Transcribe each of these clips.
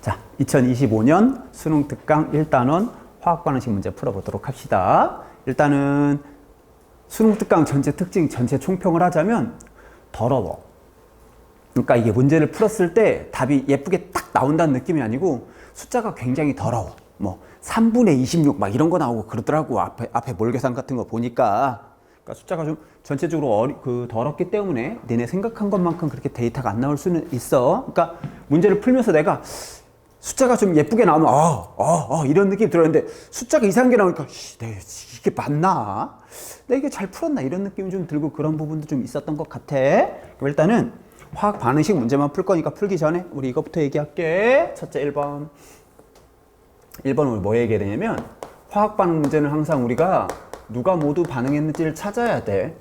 자, 2025년 수능 특강 1단원 화학 반응식 문제 풀어보도록 합시다. 일단은 수능 특강 전체 특징 전체 총평을 하자면 더러워. 그러니까 이게 문제를 풀었을 때 답이 예쁘게 딱 나온다는 느낌이 아니고 숫자가 굉장히 더러워. 뭐 3분의 26 막 이런 거 나오고 그러더라고. 앞에 몰계산 같은 거 보니까. 그러니까 숫자가 좀 전체적으로 더럽기 때문에 니네 생각한 것만큼 그렇게 데이터가 안 나올 수는 있어. 그러니까 문제를 풀면서 내가 숫자가 좀 예쁘게 나오면 이런 느낌이 들었는데 숫자가 이상한 게 나오니까 내가 이게 맞나? 내가 이게 잘 풀었나? 이런 느낌이 좀 들고 그런 부분도 좀 있었던 것 같아. 그럼 일단은 화학 반응식 문제만 풀 거니까 풀기 전에 우리 이거부터 얘기할게. 첫째 1번. 1번은 뭐 얘기해야 되냐면 화학 반응 문제는 항상 우리가 누가 모두 반응했는지를 찾아야 돼.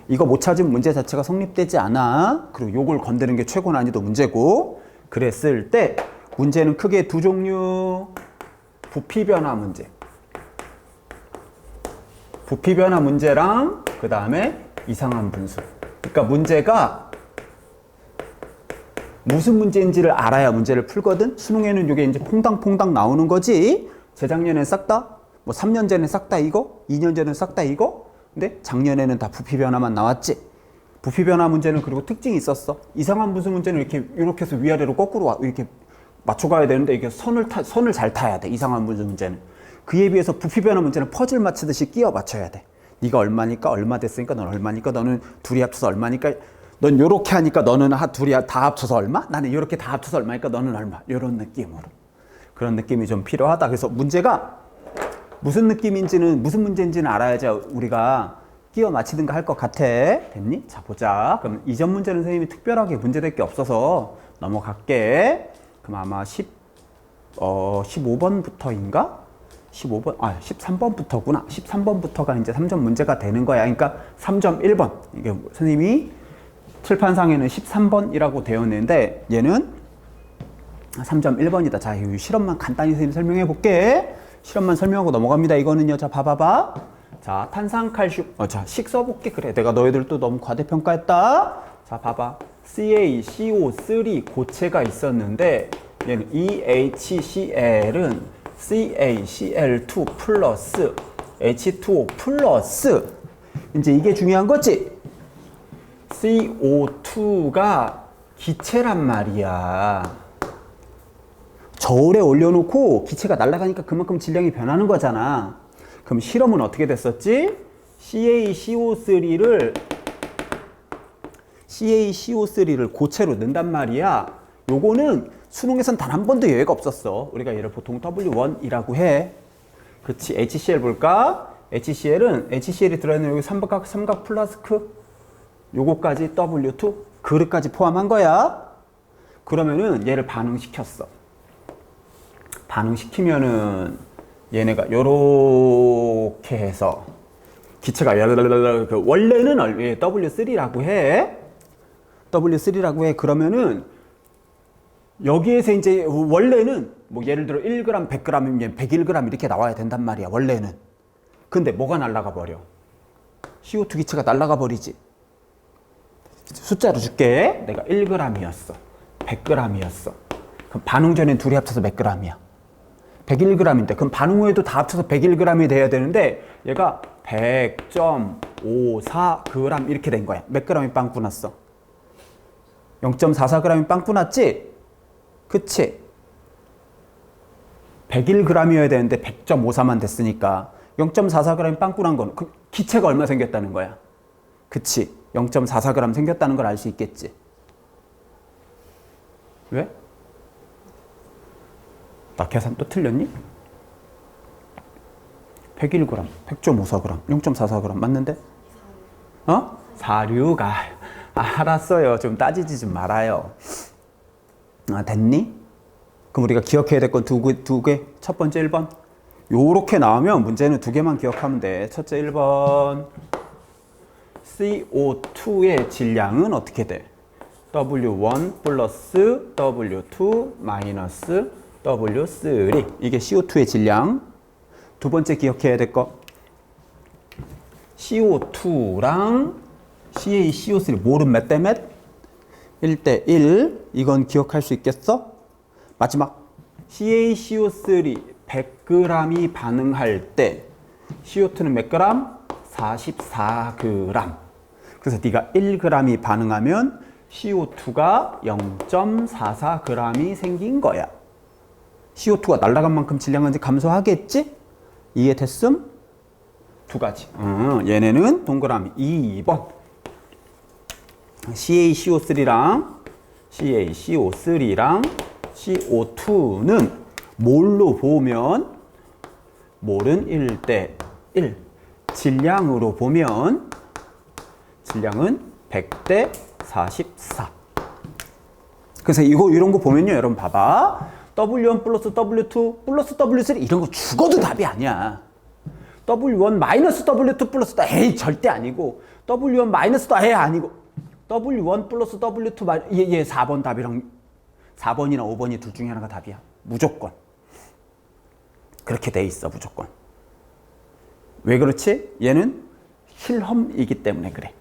이거 못 찾으면 문제 자체가 성립되지 않아. 그리고 요걸 건드는 게 최고 난이도 문제고. 그랬을 때 문제는 크게 두 종류. 부피 변화 문제. 부피 변화 문제랑 그 다음에 이상한 분수. 그러니까 문제가 무슨 문제인지를 알아야 문제를 풀거든. 수능에는 이게 이제 퐁당퐁당 나오는 거지. 재작년엔 싹 다, 뭐 3년 전에 싹 다 이거, 2년 전에 싹 다 이거. 근데 작년에는 다 부피 변화만 나왔지. 부피 변화 문제는 그리고 특징이 있었어. 이상한 분수 문제는 이렇게 해서 위아래로 거꾸로 이렇게 맞춰가야 되는데 이게 선을 잘 타야 돼. 이상한 분수 문제는. 그에 비해서 부피 변화 문제는 퍼즐 맞추듯이 끼워 맞춰야 돼. 네가 얼마니까 얼마 됐으니까 넌 얼마니까 너는 둘이 합쳐서 얼마니까 넌 요렇게 하니까 너는 둘이 다 합쳐서 얼마? 나는 요렇게 다 합쳐서 얼마니까 너는 얼마? 요런 느낌으로. 그런 느낌이 좀 필요하다. 그래서 문제가 무슨 느낌인지는 무슨 문제인지는 알아야지 우리가 끼워 맞히든가 할 것 같아. 됐니? 자, 보자. 그럼 이전 문제는 선생님이 특별하게 문제될 게 없어서 넘어갈게. 그럼 아마 15번부터인가? 13번부터구나. 13번부터가 이제 3점 문제가 되는 거야. 그러니까 3.1번. 이게 선생님이 칠판상에는 13번이라고 되어 있는데 얘는 3.1번이다. 자, 이 실험만 간단히 선생님 설명해 볼게. 실험만 설명하고 넘어갑니다. 이거는요. 자, 봐봐봐. 자, 탄산칼슘. 자, 식 써볼게. 그래. 내가 너희들 또 너무 과대평가했다. 자, 봐봐. CaCO3 고체가 있었는데 얘는 EHCl은 CaCl2 플러스 H2O 플러스 이제 이게 중요한 거지. CO2가 기체란 말이야. 저울에 올려놓고 기체가 날아가니까 그만큼 질량이 변하는 거잖아. 그럼 실험은 어떻게 됐었지? CaCO3를 고체로 넣는단 말이야. 요거는 수능에선 단 한 번도 예외가 없었어. 우리가 얘를 보통 W1이라고 해. 그치? HCl 볼까? HCl이 들어있는 여기 삼각 플라스크 요거까지 W2 그릇까지 포함한 거야. 그러면은 얘를 반응시켰어. 반응시키면은 얘네가 요렇게 해서 기체가 원래는 W3라고 해. W3라고 해. 그러면은 여기에서 이제 원래는 뭐 예를 들어 1g, 100g이면 101g 이렇게 나와야 된단 말이야. 원래는. 근데 뭐가 날아가 버려? CO2 기체가 날아가 버리지. 숫자로 줄게. 내가 1g이었어. 100g이었어. 그럼 반응 전엔 둘이 합쳐서 몇 g이야? 101g인데 그럼 반응 후에도 다 합쳐서 101g이 돼야 되는데 얘가 100.54g 이렇게 된 거야. 몇 g이 빵꾸 났어? 0.44g이 빵꾸 났지? 그치? 101g이어야 되는데 100.54만 됐으니까 0.44g 빵꾸 난 거는 그 기체가 얼마 생겼다는 거야? 그치? 0.44g 생겼다는 걸 알 수 있겠지? 왜? 나 계산 또 틀렸니? 101g, 100.54g, 0.44g 맞는데? 46. 알았어요. 좀 따지지 좀 말아요. 됐니? 그럼 우리가 기억해야 될 건 두 개. 첫 번째 1번. 요렇게 나오면 문제는 두 개만 기억하면 돼. 첫째 1번. CO2의 질량은 어떻게 돼? W1 플러스 W2 마이너스 W3. 이게 CO2의 질량. 두 번째 기억해야 될 거. CO2랑 CaCO3 몰은 몇 대 몇? 1대 1. 이건 기억할 수 있겠어? 마지막 CaCO3 100g이 반응할 때 CO2는 몇 그램? 44g. 그래서 네가 1g이 반응하면 CO2가 0.44g이 생긴 거야. CO2가 날아간 만큼 질량은 감소하겠지? 이해됐음? 두 가지. 얘네는 동그라미 2번. CaCO3랑 CO2는 몰로 보면 몰은 1대 1. 질량으로 보면 질량은 100대 44. 그래서 이런 거 보면요, 여러분 봐봐. W1 플러스 W2 플러스 W3 이런 거 죽어도 답이 아니야. W1 마이너스 W2 플러스 에이 절대 아니고 W1 마이너스 에이 아니고 W1 플러스 W2 마이너스 얘 4번 답이랑 4번이나 5번이 둘 중에 하나가 답이야. 무조건. 그렇게 돼 있어, 무조건. 왜 그렇지? 얘는 실험이기 때문에 그래.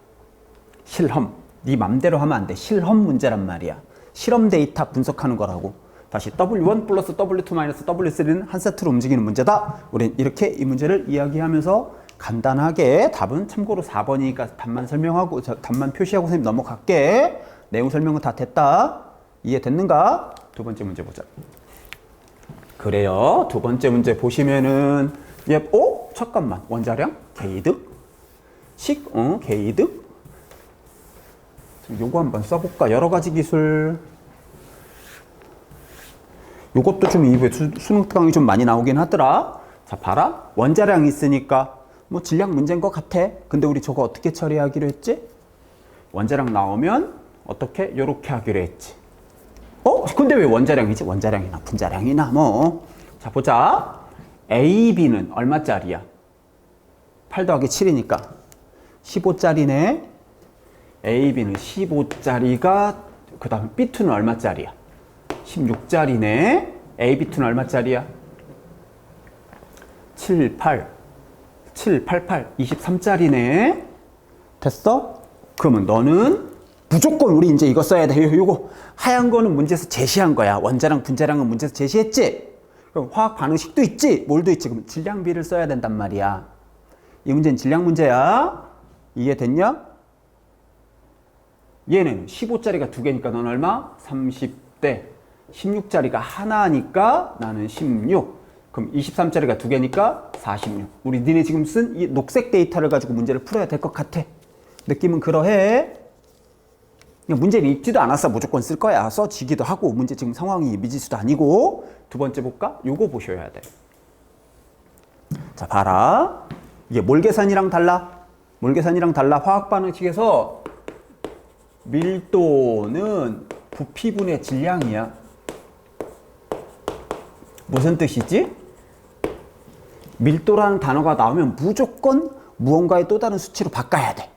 실험. 네 맘대로 하면 안 돼. 실험 문제란 말이야. 실험 데이터 분석하는 거라고. 다시 W1 플러스 W2 마이너스 W3는 한 세트로 움직이는 문제다. 우린 이렇게 이 문제를 이야기하면서 간단하게 답은 참고로 4번이니까 답만 설명하고 답만 표시하고 선생님 넘어갈게. 내용 설명은 다 됐다. 이해됐는가? 두 번째 문제 보자. 그래요. 두 번째 문제 보시면은 잠깐만. 원자량? 개이득? 개이득? 요거 한번 써볼까? 여러 가지 기술. 요것도 좀 이후에 수능 특강이 좀 많이 나오긴 하더라. 자, 봐라. 원자량 있으니까 뭐 질량 문제인 것 같아. 근데 우리 저거 어떻게 처리하기로 했지? 원자량 나오면 어떻게? 요렇게 하기로 했지. 근데 왜 원자량이지? 원자량이나 분자량이나 뭐. 자, 보자. A, B는 얼마짜리야? 8 더하기 7이니까 15짜리네. A, B는 15짜리가 그 다음 B2는 얼마짜리야? 16짜리네. A, B2는 얼마짜리야? 7, 8, 23짜리네. 됐어? 그러면 너는 무조건 우리 이제 이거 써야 돼. 요거 하얀 거는 문제에서 제시한 거야. 원자량, 분자량은 문제에서 제시했지? 그럼 화학 반응식도 있지? 뭘도 있지? 그럼 질량비를 써야 된단 말이야. 이 문제는 질량 문제야. 이해됐냐? 얘는 15짜리가 두 개니까 넌 얼마? 30대. 16짜리가 하나니까 나는 16. 그럼 23짜리가 두 개니까 46. 우리 니네 지금 쓴 이 녹색 데이터를 가지고 문제를 풀어야 될 것 같아. 느낌은 그러해. 그냥 문제를 읽지도 않았어. 무조건 쓸 거야. 써지기도 하고 문제 지금 상황이 미지수도 아니고. 두 번째 볼까? 요거 보셔야 돼. 자, 봐라. 이게 몰 계산이랑 달라. 몰 계산이랑 달라. 화학 반응식에서 밀도는 부피분의 질량이야. 무슨 뜻이지? 밀도라는 단어가 나오면 무조건 무언가의 또 다른 수치로 바꿔야 돼.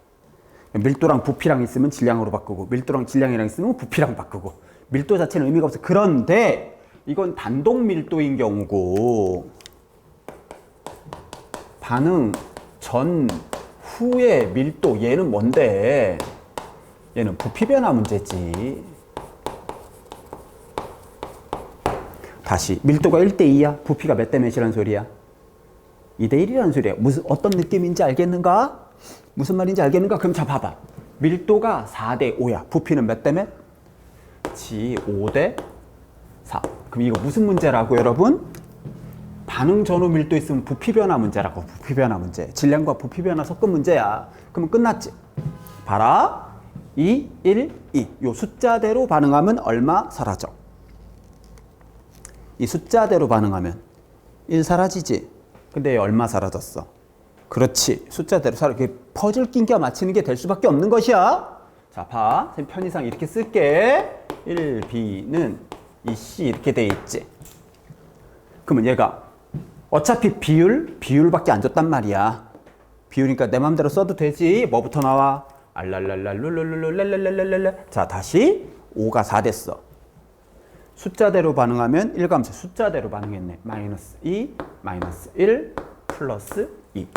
밀도랑 부피랑 있으면 질량으로 바꾸고 밀도랑 질량이랑 있으면 부피랑 바꾸고 밀도 자체는 의미가 없어. 그런데 이건 단독 밀도인 경우고 반응 전 후의 밀도 얘는 뭔데? 얘는 부피 변화 문제지. 다시 밀도가 1대2야. 부피가 몇 대 몇이란 소리야? 2대1이라는 소리야. 어떤 느낌인지 알겠는가? 무슨 말인지 알겠는가? 그럼 자 봐봐. 밀도가 4대5야. 부피는 몇 대 몇? 5대 4. 그럼 이거 무슨 문제라고 여러분? 반응 전후 밀도 있으면 부피 변화 문제라고. 부피 변화 문제. 질량과 부피 변화 섞은 문제야. 그러면 끝났지. 봐라. 2, 1, 2. 요 숫자대로 반응하면 얼마 사라져? 이 숫자대로 반응하면 1 사라지지. 근데 얼마 사라졌어? 그렇지. 숫자대로 이렇게 퍼즐 낀겨 맞추는 게 될 수밖에 없는 것이야. 자, 봐. 선생님 편의상 이렇게 쓸게. 1, B는 2C 이렇게 돼 있지. 그러면 얘가 어차피 비율밖에 안 줬단 말이야. 비율이니까 내 맘대로 써도 되지. 뭐부터 나와? 알랄랄랄룰룰룰랄랄랄랄랄. 자, 다시 5가 4 됐어. 숫자대로 반응하면 1감소 숫자대로 반응했네. 마이너스 2, 마이너스 1, 플러스 2.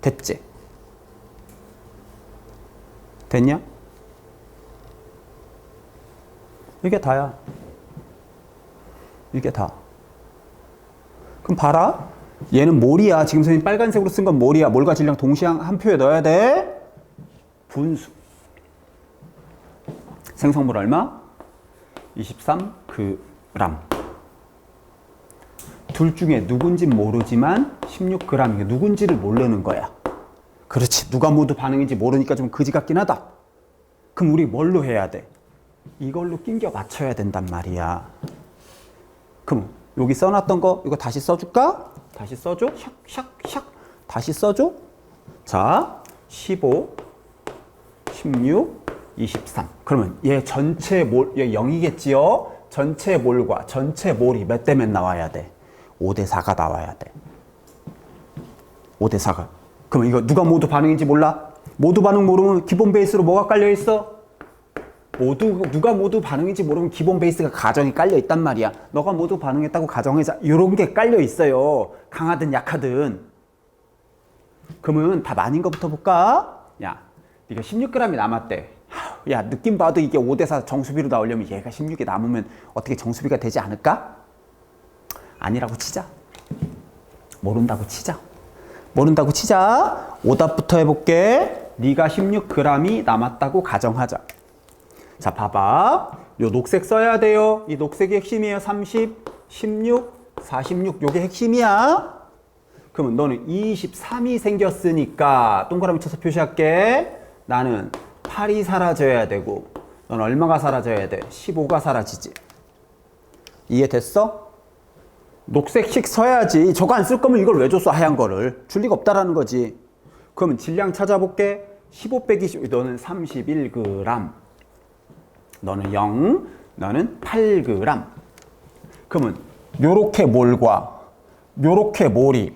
됐지? 됐냐? 이게 다야. 이게 다. 그럼 봐라. 얘는 몰이야. 지금 선생님 빨간색으로 쓴 건 몰이야. 몰과 질량 동시에 한 표에 넣어야 돼. 분수. 생성물 얼마? 23g. 둘 중에 누군지 모르지만 16g. 이게 누군지를 모르는 거야. 그렇지. 누가 모두 반응인지 모르니까 좀 그지 같긴 하다. 그럼 우리 뭘로 해야 돼? 이걸로 낑겨 맞춰야 된단 말이야. 그럼 여기 써놨던 거 이거 다시 써줄까? 다시 써줘. 샥샥샥. 다시 써줘. 자, 15, 16, 23. 그러면 얘 전체 몰, 얘 0이겠지요? 전체 몰과 전체 몰이 몇 대 몇 나와야 돼? 5대 4가 나와야 돼. 5대 4가. 그럼 이거 누가 모두 반응인지 몰라? 모두 반응 모르면 기본 베이스로 뭐가 깔려 있어? 누가 모두 반응인지 모르면 기본 베이스가 가정이 깔려 있단 말이야. 너가 모두 반응했다고 가정해자. 이런 게 깔려 있어요. 강하든 약하든. 그러면 답 아닌 것부터 볼까? 야, 네가 16g이 남았대. 야, 느낌 봐도 이게 5대 4 정수비로 나오려면 얘가 16이 남으면 어떻게 정수비가 되지 않을까? 아니라고 치자. 모른다고 치자. 모른다고 치자. 오답부터 해볼게. 네가 16g이 남았다고 가정하자. 자, 봐봐. 요 녹색 써야 돼요. 이 녹색이 핵심이에요. 30, 16, 46. 요게 핵심이야. 그러면 너는 23이 생겼으니까 동그라미 쳐서 표시할게. 나는 8이 사라져야 되고 넌 얼마가 사라져야 돼? 15가 사라지지. 이해됐어? 녹색씩 써야지. 저거 안 쓸 거면 이걸 왜 줬어? 하얀 거를. 줄 리가 없다라는 거지. 그러면 질량 찾아볼게. 15 빼기 15. 너는 31g. 너는 0. 너는 8g. 그러면 요렇게 몰과 요렇게 몰이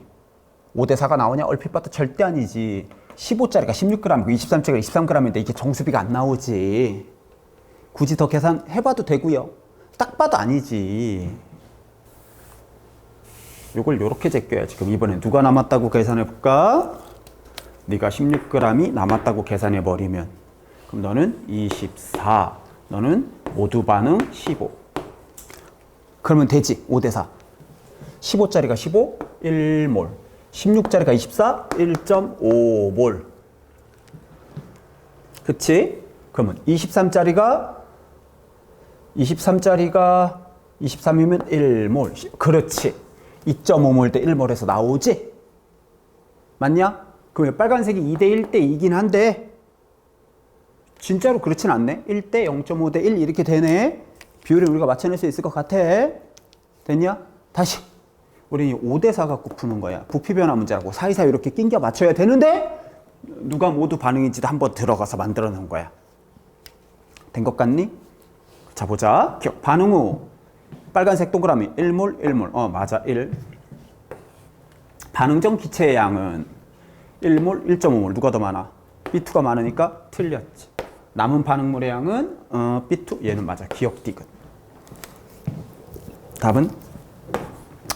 5대 4가 나오냐? 얼핏 봐도 절대 아니지. 15짜리가 16g이고 23짜리가 23g인데 이게 정수비가 안 나오지. 굳이 더 계산해봐도 되고요. 딱 봐도 아니지. 요걸 요렇게 제껴야지. 그럼 이번엔 누가 남았다고 계산해볼까? 네가 16g이 남았다고 계산해버리면 그럼 너는 24, 너는 모두 반응 15. 그러면 되지. 5대 4. 15짜리가 15, 1몰. 16짜리가 24, 1.5몰. 그치? 그러면 23짜리가 23이면 1몰. 그렇지. 2.5몰 대 1몰에서 나오지? 맞냐? 그러면 빨간색이 2대 1대 2긴 한데 진짜로 그렇진 않네. 1대 0.5 대 1 이렇게 되네. 비율을 우리가 맞춰낼 수 있을 것 같아. 됐냐? 다시. 우리는 5대 4 갖고 푸는 거야. 부피 변화 문제라고 사이사이 이렇게 낑겨 맞춰야 되는데 누가 모두 반응인지도 한번 들어가서 만들어 놓은 거야. 된 것 같니? 자, 보자. 기억. 반응 후 빨간색 동그라미 1몰 1몰. 맞아. 1. 반응 전 기체의 양은 1몰 1.5몰. 누가 더 많아? B2가 많으니까 틀렸지. 남은 반응물의 양은 B2. 얘는 맞아. 기억 디귿. 답은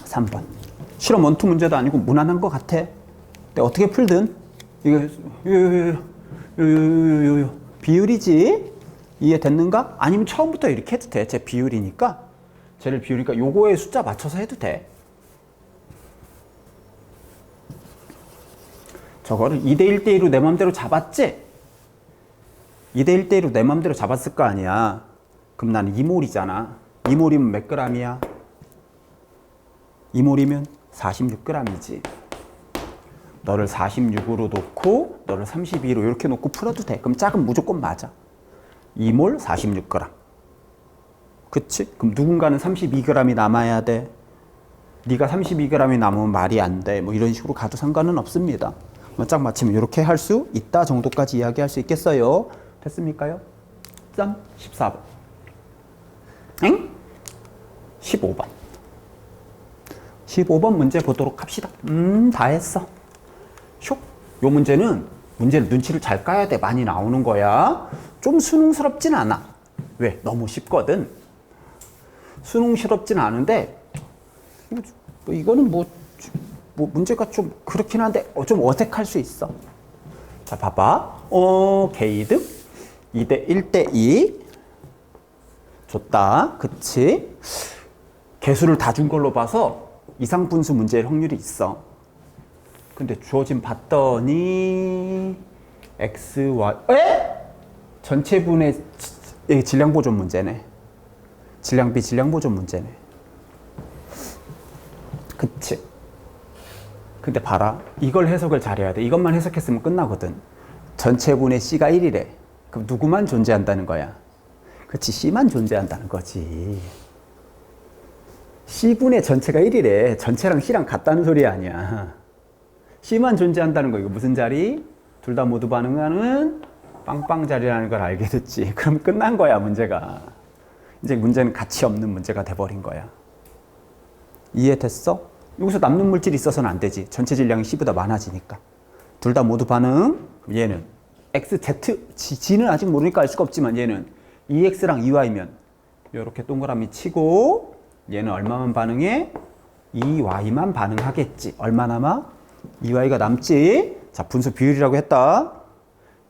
3번. 실험 원투 문제도 아니고 무난한 것 같아. 근데 어떻게 풀든 이게 비율이지. 이해됐는가? 아니면 처음부터 이렇게 해도 돼. 제 비율이니까. 쟤를 비율이니까 요거에 숫자 맞춰서 해도 돼. 저거를 2대 1대 2로 내 맘대로 잡았지? 2대 1대 2로 내 맘대로 잡았을 거 아니야. 그럼 나는 2몰이잖아. 2몰이면 몇 g이야? 2몰이면 46g이지. 너를 46으로 놓고 너를 32로 이렇게 놓고 풀어도 돼. 그럼 짝은 무조건 맞아. 2몰 46g. 그치? 그럼 누군가는 32g이 남아야 돼. 네가 32g이 남으면 말이 안 돼. 뭐 이런 식으로 가도 상관은 없습니다. 짝 맞추면 이렇게 할 수 있다 정도까지 이야기할 수 있겠어요. 됐습니까요? 14번. 엥? 15번. 15번 문제 보도록 합시다. 다 했어. 슉. 요 문제는 눈치를 잘 까야 돼. 많이 나오는 거야. 좀 수능스럽진 않아. 왜? 너무 쉽거든. 수능스럽진 않은데 이거는 뭐 문제가 좀 그렇긴 한데 좀 어색할 수 있어. 자, 봐봐. 게이득 2대 1대 2 줬다. 그치? 개수를 다 준 걸로 봐서 이상분수 문제일 확률이 있어. 근데 주어진 봤더니 x, y, 전체분의 질량 보존 문제네. 질량비 질량 보존 문제네. 그치? 근데 봐라. 이걸 해석을 잘해야 돼. 이것만 해석했으면 끝나거든. 전체분의 C가 1이래. 그럼 누구만 존재한다는 거야? 그치, C만 존재한다는 거지. C분의 전체가 1이래. 전체랑 C랑 같다는 소리 아니야. C만 존재한다는 거. 이거 무슨 자리? 둘 다 모두 반응하는 빵빵 자리라는 걸 알게 됐지. 그럼 끝난 거야, 문제가. 이제 문제는 가치 없는 문제가 돼버린 거야. 이해됐어? 여기서 남는 물질이 있어서는 안 되지. 전체 질량이 C보다 많아지니까. 둘 다 모두 반응. 얘는 X, Z, G는 아직 모르니까 알 수가 없지만 얘는 EX랑 EY면 이렇게 동그라미 치고 얘는 얼마만 반응해? EY만 반응하겠지. 얼마 남아? EY가 남지. 자, 분수 비율이라고 했다.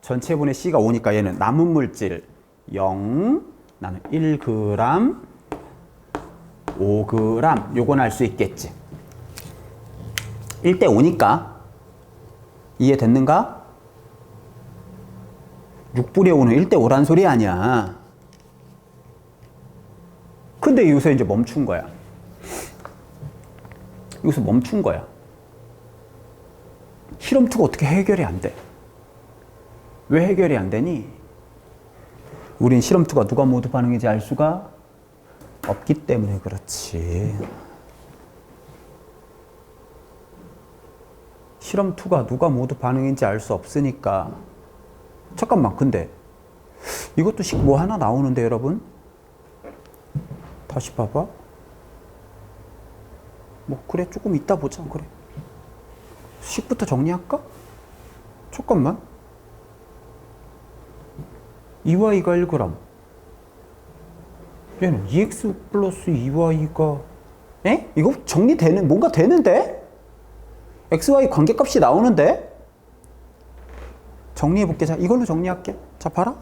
전체분의 C가 5니까 얘는 남은 물질 0, 나는 1g, 5g. 요건 알 수 있겠지. 1대 5니까 이해됐는가? 6분의 5는 1대 5란 소리 아니야. 근데 여기서 이제 멈춘 거야. 여기서 멈춘 거야. 실험2가 어떻게 해결이 안 돼? 왜 해결이 안 되니? 우린 실험2가 누가 모두 반응인지 알 수가 없기 때문에 그렇지. 실험2가 누가 모두 반응인지 알 수 없으니까. 잠깐만, 근데 이것도 식 뭐 하나 나오는데 여러분? 다시 봐봐. 뭐 그래, 조금 이따 보자. 그래, 식부터 정리할까? 잠깐만. 2y가 1g. 얘는 2x 플러스 2y가 이거 정리되는, 뭔가 되는데? xy 관계값이 나오는데? 정리해볼게. 자, 이걸로 정리할게. 자, 봐라.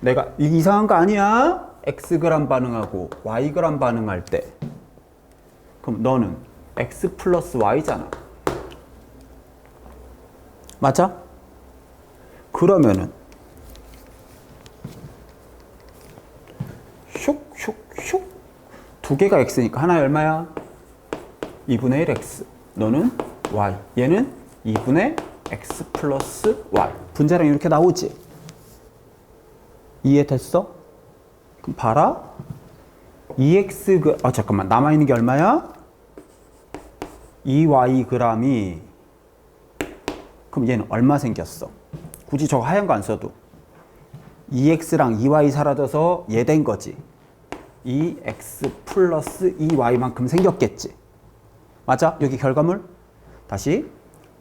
내가 이상한 거 아니야? xg 반응하고 yg 반응할 때 그럼 너는 x 플러스 y잖아. 맞아? 그러면은 슉슉슉 두 개가 x니까 하나에 얼마야? 2분의 1 x. 너는 y. 얘는 2분의 x 플러스 y. 분자량 이렇게 나오지? 이해됐어? 그럼 봐라. 2x 잠깐만, 남아있는 게 얼마야? 2y g이. 그럼 얘는 얼마 생겼어? 굳이 저거 하얀 거 안 써도 2x랑 2y 사라져서 얘 된 거지. 2x 플러스 2y만큼 생겼겠지. 맞아? 여기 결과물. 다시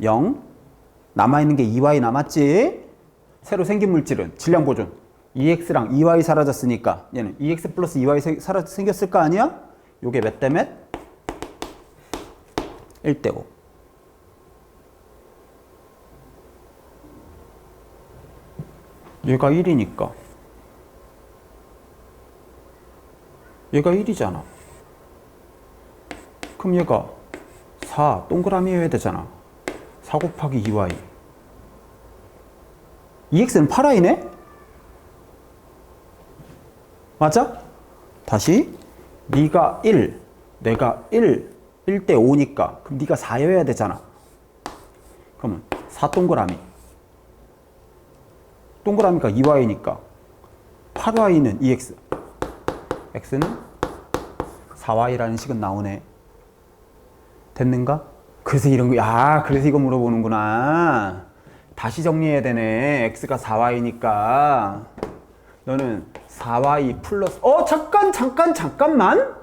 0. 남아있는 게 2y 남았지. 새로 생긴 물질은 질량 보존. 2x랑 2y 사라졌으니까 얘는 2x 플러스 2y 생겼을 거 아니야? 요게 몇 대 몇? 1대 5. 얘가 1이니까 얘가 1이잖아. 그럼 얘가 4 동그라미 해야 되잖아. 4 곱하기 2y. 2x는 8y네? 맞아? 다시 네가 1, 내가 1대 5니까 그럼 네가 4여야 되잖아. 그러면 4 동그라미. 동그라미가 2y니까 8y는 2x. x는 4y라는 식은 나오네. 됐는가? 그래서 이런 거, 그래서 이거 물어보는구나. 다시 정리해야 되네. x가 4y니까 너는 4y 플러스 잠깐만.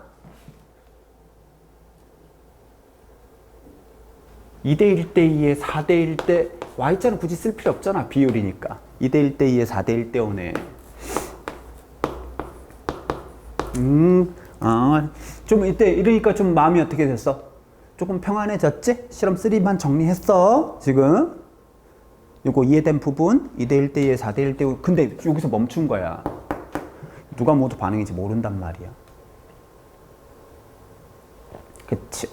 2대 1대 2에 4대 1대 y자는 굳이 쓸 필요 없잖아. 비율이니까. 2대 1대 2에 4대 1대 5네. 좀 이때 이러니까 좀 마음이 어떻게 됐어? 조금 평안해졌지? 실험 3만 정리했어. 지금 요거 이해된 부분 2대 1대 2에 4대 1대 5. 근데 여기서 멈춘 거야. 누가 모두 반응인지 모른단 말이야. 그치.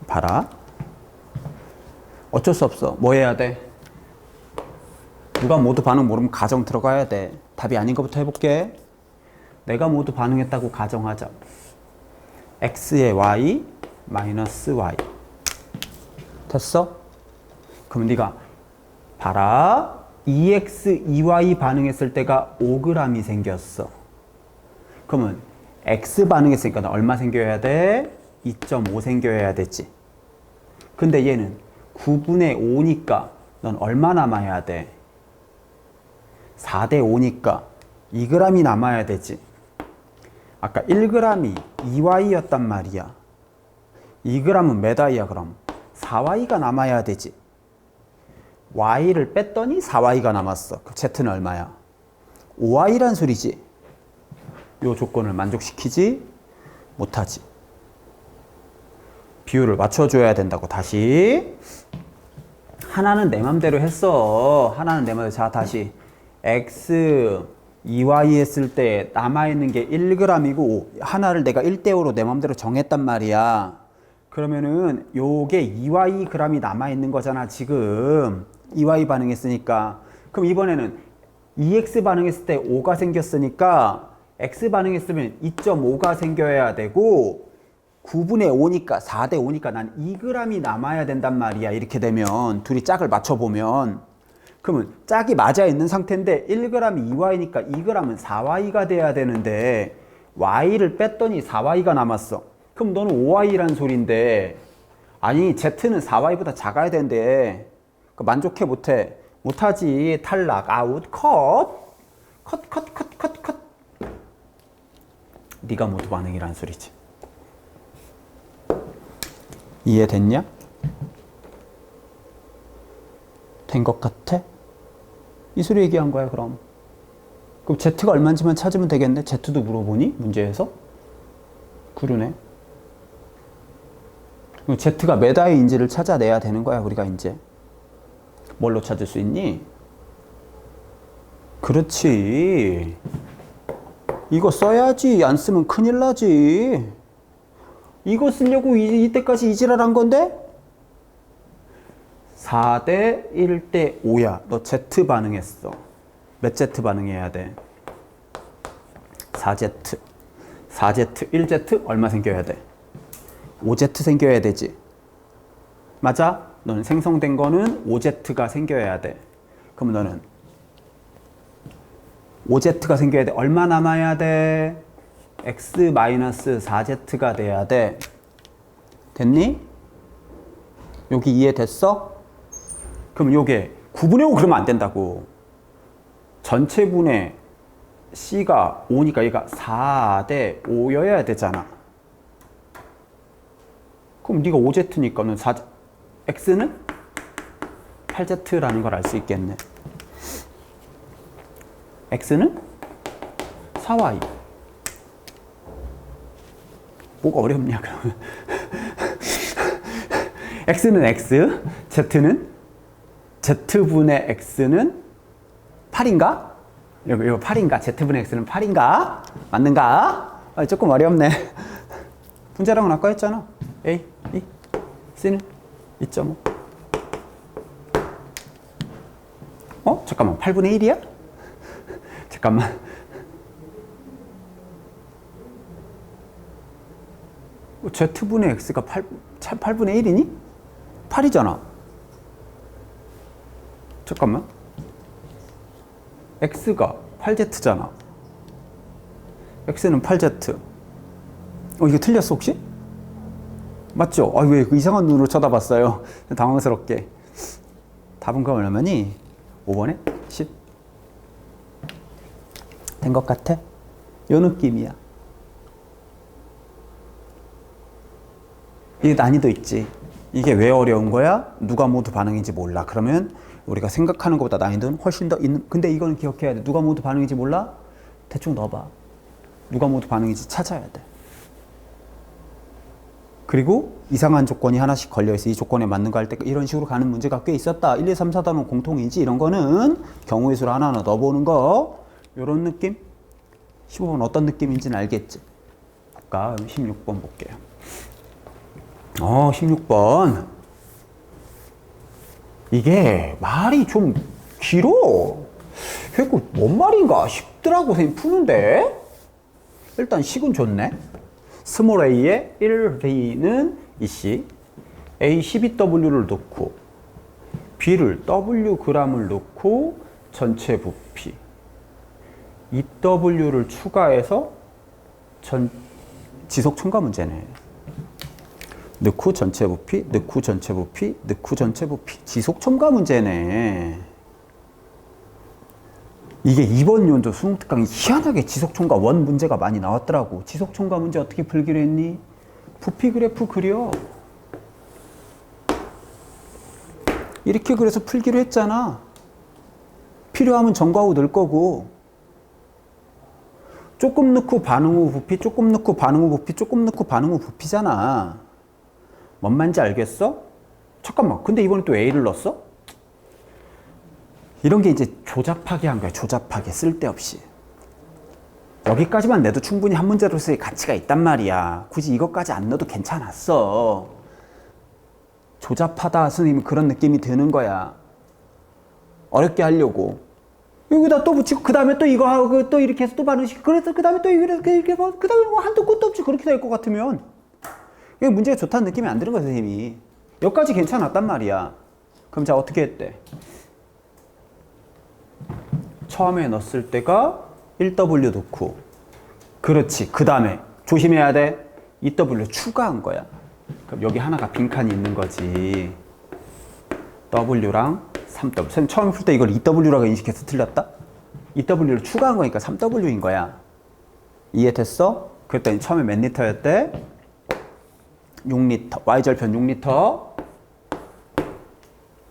봐라. 어쩔 수 없어. 뭐 해야 돼? 누가 모두 반응 모르면 가정 들어가야 돼. 답이 아닌 것부터 해볼게. 내가 모두 반응했다고 가정하자. x의 y 마이너스 y. 됐어? 그럼 네가 봐라. 2x, 2y 반응했을 때가 5g이 생겼어. 그러면 x 반응했으니까 너 얼마 생겨야 돼? 2.5 생겨야 되지. 근데 얘는 9분의 5니까 넌 얼마 남아야 돼? 4대 5니까 2g이 남아야 되지. 아까 1g이 2y였단 말이야. 2g은 몇 y야 그럼? 4y가 남아야 되지. y를 뺐더니 4y가 남았어. 그 z는 얼마야? 5y란 소리지. 요 조건을 만족시키지 못하지. 비율을 맞춰줘야 된다고. 다시. 하나는 내 맘대로 했어. 하나는 내 맘대로. 자, 다시. x, 2y 했을 때 남아있는 게 1g이고 하나를 내가 1대5로 내 맘대로 정했단 말이야. 그러면은 요게 2y g이 남아있는 거잖아 지금. 2y 반응했으니까. 그럼 이번에는 2x 반응했을 때 5가 생겼으니까 x 반응했으면 2.5가 생겨야 되고 9분의 5니까 4대 5니까 난 2g이 남아야 된단 말이야. 이렇게 되면 둘이 짝을 맞춰보면 그러면 짝이 맞아 있는 상태인데 1g이 2y니까 2g은 4y가 돼야 되는데 y를 뺐더니 4y가 남았어. 그럼 너는 5y란 소린데 아니 z는 4y보다 작아야 되는데 만족해 못해? 못하지. 탈락. 아웃. 컷. 네가 모두 반응이란 소리지. 이해됐냐? 된 것 같아? 이 소리 얘기한 거야 그럼. 그럼 Z가 얼마인지만 찾으면 되겠네. Z도 물어보니? 문제에서? 그러네. 그럼 Z가 몇 I인지를 찾아내야 되는 거야 우리가 이제. 뭘로 찾을 수 있니? 그렇지. 이거 써야지. 안 쓰면 큰일 나지. 이거 쓰려고 이때까지 이지랄한 건데? 4대 1대 5야. 너 Z 반응했어. 몇 Z 반응해야 돼? 4Z. 4Z, 1Z 얼마 생겨야 돼? 5Z 생겨야 되지. 맞아? 너는 생성된 거는 5Z가 생겨야 돼. 그럼 너는 5Z가 생겨야 돼. 얼마 남아야 돼? X-4Z가 돼야 돼. 됐니? 여기 이해됐어? 그럼 요게 9분의 5 그러면 안 된다고. 전체분의 C가 5니까 얘가 4대 5여야 되잖아. 그럼 네가 5Z니까 는 4, X는 8Z라는 걸 알 수 있겠네. X는 4Y. 뭐가 어렵냐 그러면. X는 X, Z는 Z분의 X는 8인가? 이거 8인가? Z분의 X는 8인가? 맞는가? 조금 어렵네. 분자량은 아까 했잖아. A, E, C는 2.5. 잠깐만. 8분의 1이야? 잠깐만. Z분의 X가 8분의 1이니? 8이잖아. 잠깐만. X가 8Z잖아. X는 8Z. 이거 틀렸어 혹시? 맞죠? 왜 이상한 눈으로 쳐다봤어요? 당황스럽게. 답은 그럼 얼마니? 5번에 10. 된 것 같아? 요 느낌이야. 이 난이도 있지. 이게 왜 어려운 거야? 누가 모두 반응인지 몰라. 그러면 우리가 생각하는 것보다 난이도는 훨씬 더 있는. 근데 이거는 기억해야 돼. 누가 모두 반응인지 몰라? 대충 넣어봐. 누가 모두 반응인지 찾아야 돼. 그리고 이상한 조건이 하나씩 걸려있어. 이 조건에 맞는 거 할 때 이런 식으로 가는 문제가 꽤 있었다. 1, 2, 3, 4단원 공통인지 이런 거는 경우의 수를 하나하나 넣어보는 거. 요런 느낌? 15번 어떤 느낌인지는 알겠지? 볼까? 16번 볼게요. 16번. 이게 말이 좀 길어. 그리고 뭔 말인가 싶더라고, 선생님 푸는데. 일단 식은 좋네. 스몰 a에 1V는 EC, A 12W를 넣고, B를 W 넣고, 전체 부피. EW를 추가해서 지속 첨가 문제네. 넣고 전체 부피, 넣고 전체 부피, 넣고 전체 부피. 지속 첨가 문제네. 이게 이번 연도 수능 특강이 희한하게 지속 첨가 원 문제가 많이 나왔더라고. 지속 첨가 문제 어떻게 풀기로 했니? 부피 그래프 그려. 이렇게 그래서 풀기로 했잖아. 필요하면 전과 후 넣을 거고. 조금 넣고 반응 후 부피, 조금 넣고 반응 후 부피, 조금 넣고 반응 후 부피잖아. 뭔 말인지 알겠어? 잠깐만, 근데 이번에 또 A를 넣었어? 이런 게 이제 조잡하게 한 거야. 조잡하게, 쓸데없이. 여기까지만 내도 충분히 한 문제로서의 가치가 있단 말이야. 굳이 이것까지 안 넣어도 괜찮았어. 조잡하다, 선생님, 그런 느낌이 드는 거야. 어렵게 하려고. 여기다 또 붙이고, 그 다음에 또 이거 하고, 또 이렇게 해서 또 반응시키고, 그래서 그 다음에 또 이렇게 하고, 그 다음에 뭐 한도 끝도 없이 그렇게 될 것 같으면, 이게 문제가 좋다는 느낌이 안 드는 거야, 선생님이. 여기까지 괜찮았단 말이야. 그럼 자, 어떻게 했대? 처음에 넣었을 때가 1W 넣고, 그렇지. 그 다음에 조심해야 돼. 2W 추가한 거야. 그럼 여기 하나가 빈칸이 있는 거지. W랑 3W. 선생님 처음 풀 때 이걸 2W라고 인식해서 틀렸다? 2W를 추가한 거니까 3W인 거야. 이해됐어? 그랬더니 처음에 몇 리터였대? 6리터. Y절편 6리터.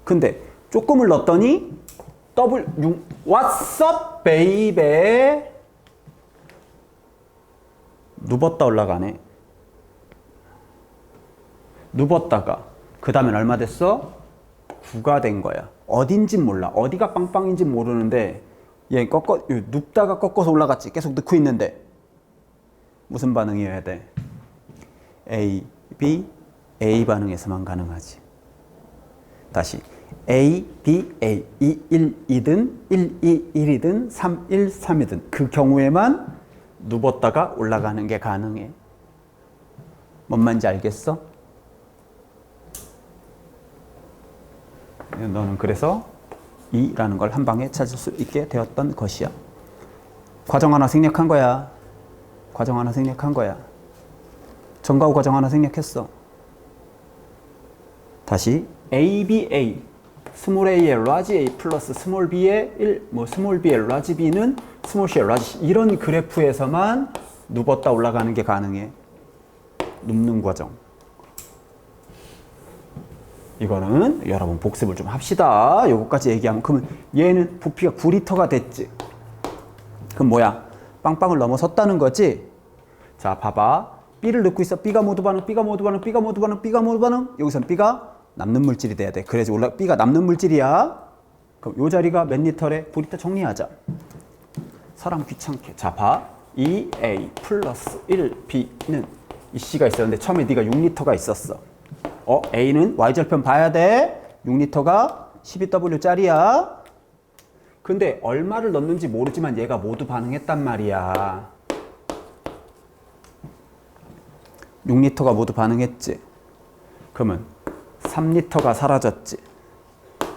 근데 조금을 넣었더니 What's up, baby? 누웠다 올라가네. 누웠다가 그 다음엔 얼마 됐어? 9가 된 거야. 어딘진 몰라. 어디가 빵빵인진 모르는데 얘 눕다가 꺾어서 올라갔지. 계속 넣고 있는데 무슨 반응이어야 돼? A, B, A 반응에서만 가능하지. 다시 A, B, A, 2, 1, 2든 1, 2, 1이든 3, 1, 3이든 그 경우에만 누웠다가 올라가는 게 가능해. 뭔 말인지 알겠어? 너는 그래서 2라는 걸 한 방에 찾을 수 있게 되었던 것이야. 과정 하나 생략한 거야. 과정 하나 생략한 거야. 전과 후 과정 하나 생략했어. 다시 A, B, A 스몰 a에 large A 플러스 스몰 b에 1, 스몰 b에 large b는 스몰 c에 large C. 이런 그래프에서만 누웠다 올라가는 게 가능해. 눕는 과정. 이거는 여러분 복습을 좀 합시다. 요거까지 얘기하면 그러면 얘는 부피가 9리터가 됐지. 그럼 뭐야? 빵빵을 넘어섰다는 거지. 자, 봐봐. B를 넣고 있어. B가 모두 반응, B가 모두 반응, B가 모두 반응, B가 모두 반응. 여기선 B가 남는 물질이 돼야 돼. 그래야지 B가 남는 물질이야. 그럼 요 자리가 몇 리터래? 9리터 정리하자. 사람 귀찮게. 자, 봐. 2A 플러스 1B는 이 C가 있었는데 처음에 네가 6리터가 있었어. A는 Y절편 봐야 돼. 6리터가 12W짜리야. 근데 얼마를 넣는지 모르지만 얘가 모두 반응했단 말이야. 6리터가 모두 반응했지. 그러면 3리터가 사라졌지.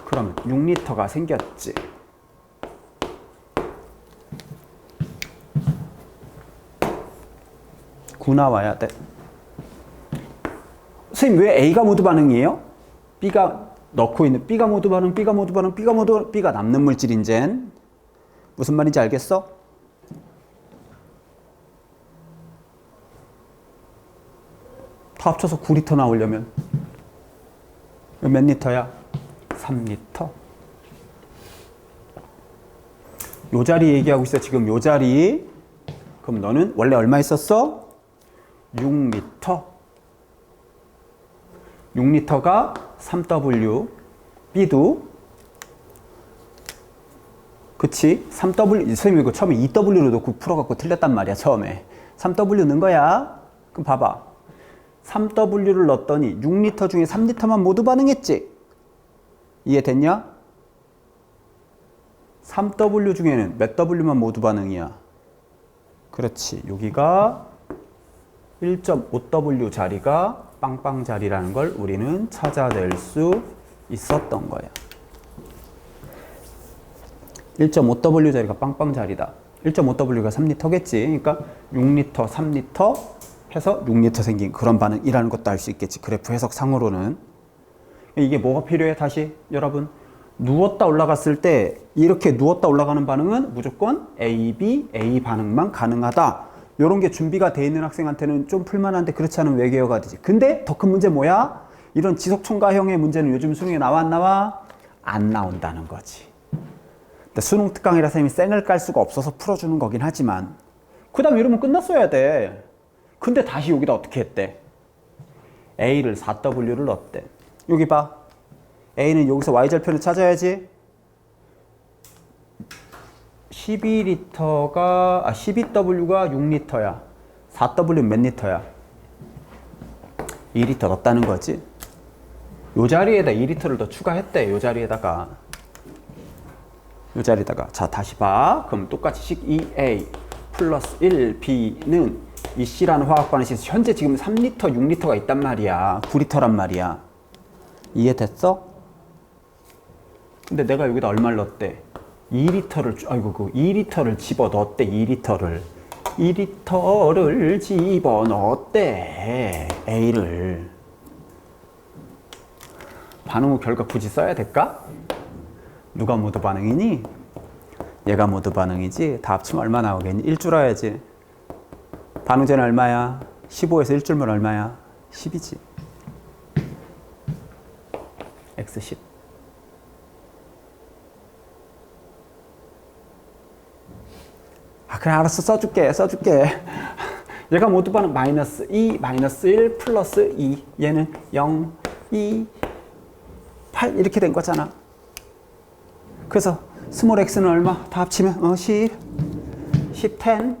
그러면 6리터가 생겼지. 구 나와야 돼. 선생님 왜 A가 모두 반응이에요? B가 넣고 있는 B가 모두 반응, B가 모두 반응, B가 모두 반응, B가 남는 물질인젠. 무슨 말인지 알겠어? 다 합쳐서 9리터 나오려면 몇 리터야? 3리터. 요 자리 얘기하고 있어. 지금 요 자리. 그럼 너는 원래 얼마 있었어? 6리터. 6리터가 3W. B도 그치? 3W. 선생님 이거 처음에 2W로 놓고 풀어갖고 틀렸단 말이야. 처음에 3W 넣은 거야. 그럼 봐봐. 3W를 넣었더니 6리터 중에 3리터만 모두 반응했지? 이해됐냐? 3W 중에는 몇 W만 모두 반응이야? 그렇지. 여기가 1.5W 자리가 빵빵 자리라는 걸 우리는 찾아낼 수 있었던 거야. 1.5W 자리가 빵빵 자리다. 1.5W가 3리터겠지. 그러니까 6리터, 3리터 해서 6리터 생긴 그런 반응이라는 것도 알 수 있겠지. 그래프 해석상으로는. 이게 뭐가 필요해? 다시 여러분. 누웠다 올라갔을 때 이렇게 누웠다 올라가는 반응은 무조건 A, B, A 반응만 가능하다. 이런 게 준비가 돼 있는 학생한테는 좀 풀만한데 그렇지 않은 외계어가 되지. 근데 더 큰 문제 뭐야? 이런 지속 첨가형의 문제는 요즘 수능에 나와 안 나와? 안 나온다는 거지. 수능 특강이라 선생님이 쌩을 깔 수가 없어서 풀어주는 거긴 하지만 그 다음 이러면 끝났어야 돼. 근데 다시 여기다 어떻게 했대? A를 4W를 넣었대. 여기 봐. A는 여기서 Y절편을 찾아야지. 12W가 6리터야. 4W는 몇 리터야? 2리터 넣었다는 거지. 요 자리에다 2리터를 더 추가했대. 요 자리에다가. 요 자리에다가. 자, 다시 봐. 그럼 똑같이 식 2A 플러스 1B는 이 C라는 화학 반응식에서 현재 지금 3리터, 6리터가 있단 말이야. 9리터란 말이야. 이해됐어? 근데 내가 여기다 얼마를 넣었대? 2리터를 집어 넣었대. 2리터를 집어 넣었대. A를. 반응 후 결과 굳이 써야 될까? 누가 모두 반응이니? 얘가 모두 반응이지. 다 합치면 얼마 나오겠니? 1줄 알아야지. 반응제는 얼마야? 15에서 1줄면 얼마야? 10이지. X10. 그래 알았어. 써줄게. 얘가 모두 반응 마이너스 2, 마이너스 1, 플러스 2. 얘는 0, 2, 8 이렇게 된 거잖아. 그래서 스몰 x는 얼마? 다 합치면 10, 10, 10.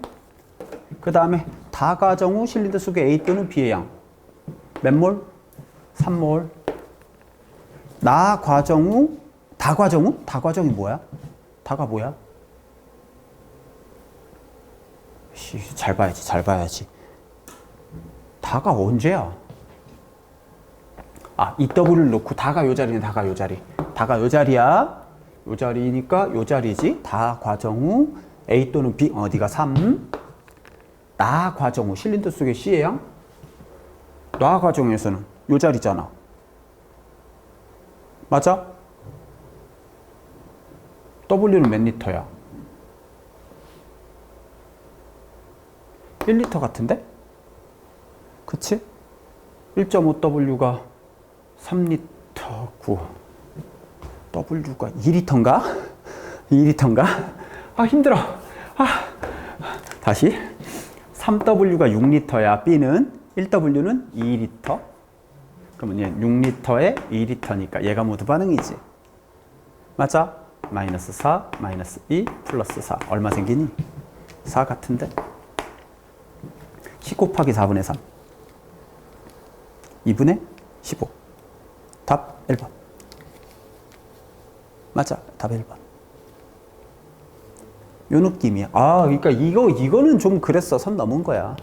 그 다음에 다과정 후 실린더 속의 A 또는 B의 양. 몇 몰? 3몰. 다과정 후? 다과정이 뭐야? 다가 뭐야? 잘 봐야지. 다가 언제야? 이 W를 놓고 다가 요 자리네. 다가 요 자리야. 요 자리니까 요 자리지. 다 과정 후 A 또는 B 어디가 3. 나 과정 후 실린더 속의 C의 양. 나 과정에서는 요 자리잖아. 맞아? W는 몇 리터야? 1리터 같은데? 그치? 1.5W가 3리터고 W가 2리터인가? 2리터인가? 힘들어. 다시 3W가 6리터야. B는 1W는 2리터. 그러면 얘 6리터에 2리터니까 얘가 모두 반응이지. 맞아? 마이너스 4, 마이너스 2, 플러스 4. 얼마 생기니? 4 같은데? 10 곱하기 4분의 3. 2분의 15. 답 1번. 맞아. 답 1번. 요 느낌이야. 그러니까 이거는 좀 그랬어. 선 넘은 거야.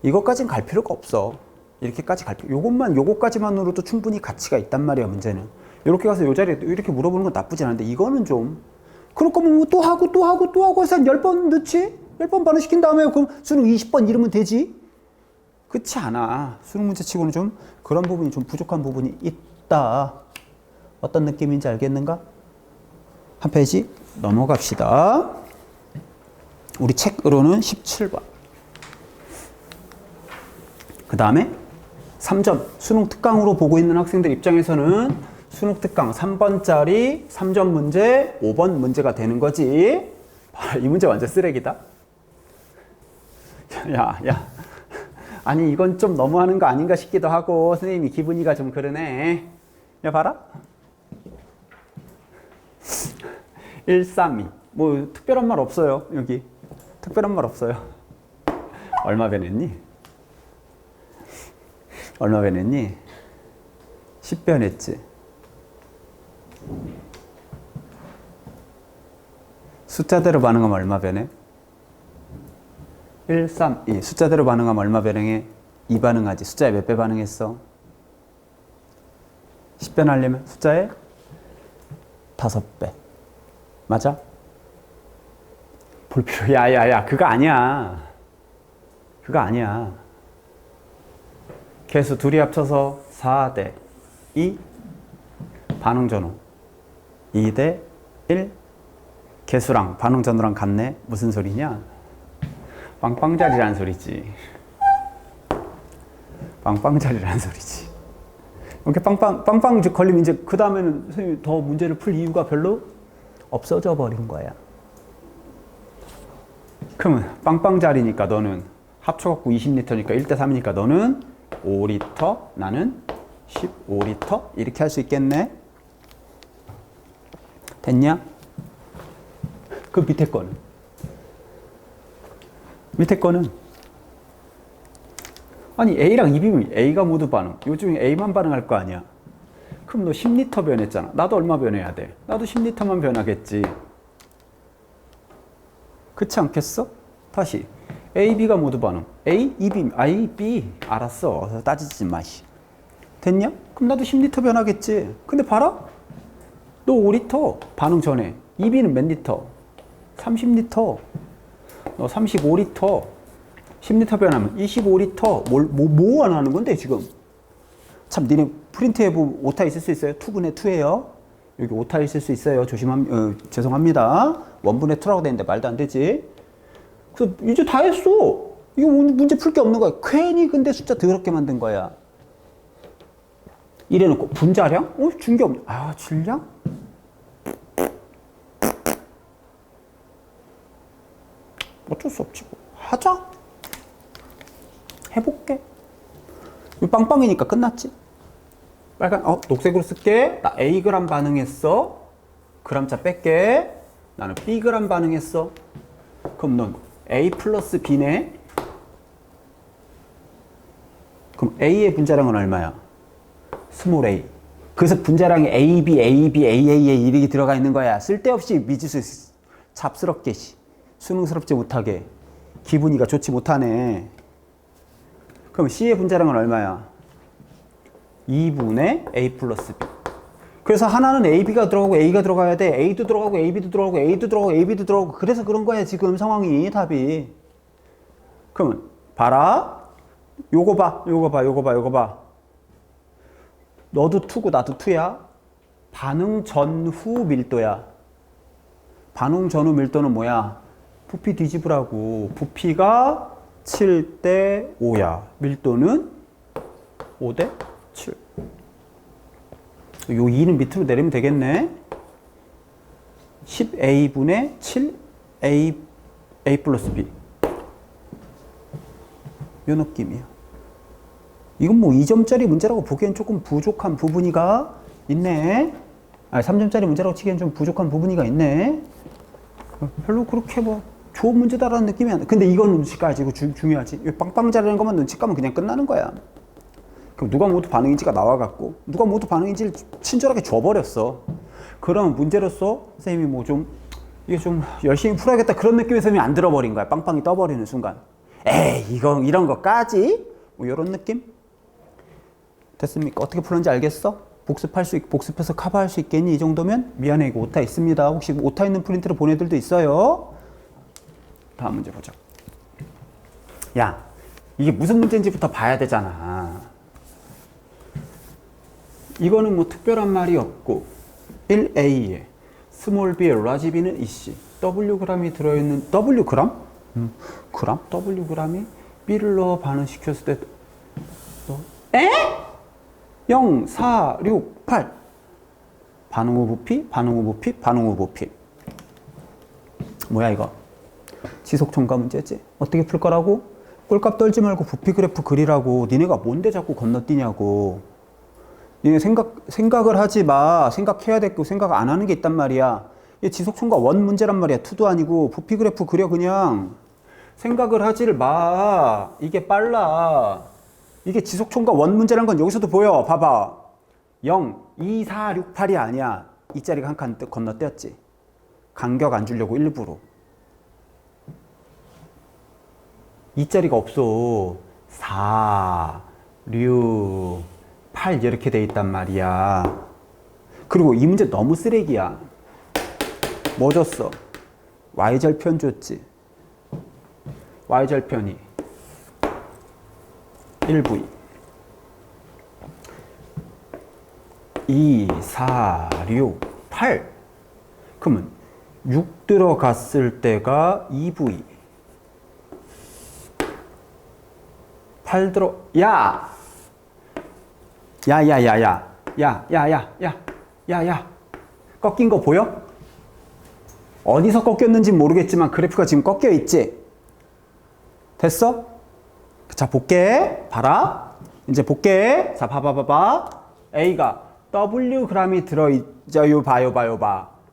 이것까진 갈 필요가 없어. 이렇게까지 갈 필요. 요거까지만으로도 충분히 가치가 있단 말이야, 문제는. 이렇게 가서 요 자리에 이렇게 물어보는 건 나쁘진 않은데 이거는 좀 그럴 거면 또 하고 해서 한 10번 넣지? 10번 반응시킨 다음에 그럼 수능 20번 이러면 되지? 그렇지 않아. 수능 문제 치고는 좀 그런 부분이 좀 부족한 부분이 있다. 어떤 느낌인지 알겠는가? 한 페이지 넘어갑시다. 우리 책으로는 17번. 그 다음에 3점. 수능 특강으로 보고 있는 학생들 입장에서는 수능 특강 3번짜리 3점 문제, 5번 문제가 되는 거지. 이 문제 완전 쓰레기다. 야. 아니 이건 좀 너무하는 거 아닌가 싶기도 하고 선생님이 기분이가 좀 그러네. 야 봐라. 132. 뭐 특별한 말 없어요. 여기 특별한 말 없어요. 얼마 변했니? 얼마 변했니? 10 변했지. 숫자대로 반응하면 얼마 변해? 1, 3, 2. 숫자대로 반응하면 얼마 변해? 2 반응하지. 숫자에 몇 배 반응했어? 10배 하려면 숫자에 5배. 맞아? 볼 필요, 야야야, 그거 아니야. 그거 아니야. 개수 둘이 합쳐서 4대 2. 반응 전후 2대 1. 개수랑 반응 전후랑 같네. 무슨 소리냐? 빵빵자리라는 소리지. 빵빵자리라는 소리지. 이렇게 빵빵 걸리면 이제 그 다음에는 선생님이 더 문제를 풀 이유가 별로 없어져 버린 거야. 그러면 빵빵자리니까 너는 합쳐갖고 20리터니까 1대 3이니까 너는 5리터, 나는 15리터 이렇게 할 수 있겠네. 됐냐? 그 밑에 거는? 밑에 거는? 아니 A랑 B면 A가 모두 반응. 요즘에 A만 반응할 거 아니야. 그럼 너 10리터 변했잖아. 나도 얼마 변해야 돼? 나도 10리터만 변하겠지. 그렇지 않겠어? 다시 A, B가 모두 반응. A, B, I, B. 알았어. 따지지 마. 됐냐? 그럼 나도 10리터 변하겠지. 근데 봐라. 너 5리터 반응 전에. EB는 몇 리터? 30리터. 너 35리터. 10리터 변하면 25리터. 뭐 안 하는 건데 지금? 참 니네 프린트에 보면 오타 있을 수 있어요. 2분의 2예요. 여기 오타 있을 수 있어요. 죄송합니다. 1분의 2라고 되는데 말도 안 되지. 그래서 이제 다 했어. 이거 문제 풀 게 없는 거야. 괜히 근데 숫자 더럽게 만든 거야. 이래놓고 분자량? 준 게 없네. 아, 질량? 어쩔 수 없지 뭐. 하자. 해볼게. 빵빵이니까 끝났지. 빨간 녹색으로 쓸게. 나 Ag 반응했어. g자 뺄게. 나는 Bg 반응했어. 그럼 넌 A 플러스 B네. 그럼 A의 분자량은 얼마야? 스몰 a. 그래서 분자량이 AB, AB, AA에 이렇게 들어가 있는 거야. 쓸데없이 미지수 잡스럽게 수능스럽지 못하게 기분이가 좋지 못하네. 그럼 C의 분자량은 얼마야? 2분의 A 플러스 B. 그래서 하나는 AB가 들어가고 A가 들어가야 돼. A도 들어가고 AB도 들어가고 A도 들어가고 AB도 들어가고. 그래서 그런 거야 지금 상황이. 답이. 그러면 봐라. 요거 봐. 너도 2고 나도 2야. 반응 전후 밀도야. 반응 전후 밀도는 뭐야? 부피 뒤집으라고. 부피가 7대 5야. 밀도는 5대 7. 요 2는 밑으로 내리면 되겠네. 10A분의 7A A 플러스 B. 요 느낌이야. 이건 뭐 2점짜리 문제라고 보기엔 조금 부족한 부분이가 있네. 3점짜리 문제라고 치기엔 좀 부족한 부분이가 있네. 별로 그렇게 뭐 좋은 문제다라는 느낌이 안 나. 근데 이건 눈치 까지고 중요하지. 빵빵자라는 것만 눈치 까면 그냥 끝나는 거야. 그럼 누가 모두 반응인지가 나와갖고 누가 모두 반응인지를 친절하게 줘버렸어. 그럼 문제로서 선생님이 뭐 좀 이게 좀 열심히 풀어야겠다 그런 느낌의 선생님이 안 들어버린 거야. 빵빵이 떠버리는 순간. 에이 이런 거까지? 뭐 이런 느낌? 됐습니까? 어떻게 풀었는지 알겠어? 복습해서 커버할 수 있겠니? 이 정도면? 미안해 이거 오타 있습니다. 혹시 오타 있는 프린트를 보낸 애들도 있어요? 다음 문제 보자. 야 이게 무슨 문제인지부터 봐야 되잖아. 이거는 뭐 특별한 말이 없고 1A에 스몰 B에 라지 B는 EC Wg이 들어있는 Wg? 그람? Wg이 B를 넣어 반응시켰을 때 에? 0, 4, 6, 8 반응 후 부피, 반응 후 부피, 반응 후 부피. 뭐야 이거? 지속 첨가 문제지? 어떻게 풀 거라고? 꼴값 떨지 말고 부피 그래프 그리라고. 니네가 뭔데 자꾸 건너뛰냐고. 니네 생각을 하지 마. 생각해야 되고 생각 안 하는 게 있단 말이야. 얘 지속 첨가 원 문제란 말이야. 투도 아니고. 부피 그래프 그려 그냥. 생각을 하지를 마. 이게 빨라. 이게 지속총과 원 문제라는 건 여기서도 보여. 봐봐. 0, 2, 4, 6, 8이 아니야. 이 자리가 한 칸 건너뛰었지. 간격 안 주려고 일부러. 이 자리가 없어. 4, 6, 8 이렇게 돼 있단 말이야. 그리고 이 문제 너무 쓰레기야. 뭐 줬어? y절편 줬지. y절편이 1v 2, 4, 6, 8. 그러면 6 들어갔을 때가 2v 8 들어 야 꺾인 거 보여? 어디서 꺾였는지 모르겠지만 그래프가 지금 꺾여 있지? 됐어? 자, 볼게. 봐라. 이제 볼게. 자, 봐봐. A가 Wg이 들어있죠. 봐요.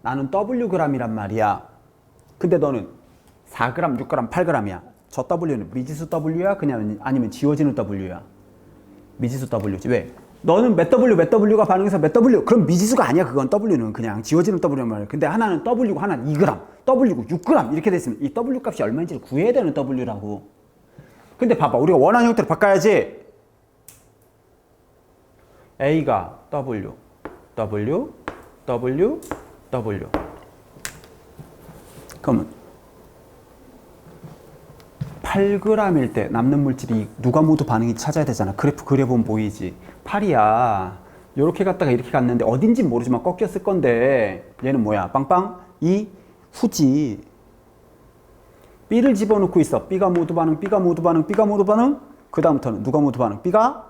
나는 Wg이란 말이야. 근데 너는 4g, 6g, 8g이야. 저 W는 미지수 W야? 그냥 아니면 지워지는 W야? 미지수 W지. 왜? 너는 몇 W가 반응해서 몇 W? 그럼 미지수가 아니야. 그건 W는 그냥 지워지는 W란 말이야. 근데 하나는 W고 하나는 2g, W고 6g 이렇게 됐으면 이 W 값이 얼마인지를 구해야 되는 W라고. 근데 봐봐. 우리가 원하는 형태로 바꿔야지. A가 W. 그러면 8g일 때 남는 물질이 누가 모두 반응이 찾아야 되잖아. 그래프 그려보면 보이지. 8이야. 요렇게 갔다가 이렇게 갔는데 어딘지 모르지만 꺾였을 건데 얘는 뭐야? 빵빵? 이 후지. B를 집어넣고 있어. B가 모두 반응. 그 다음부터는 누가 모두 반응? B가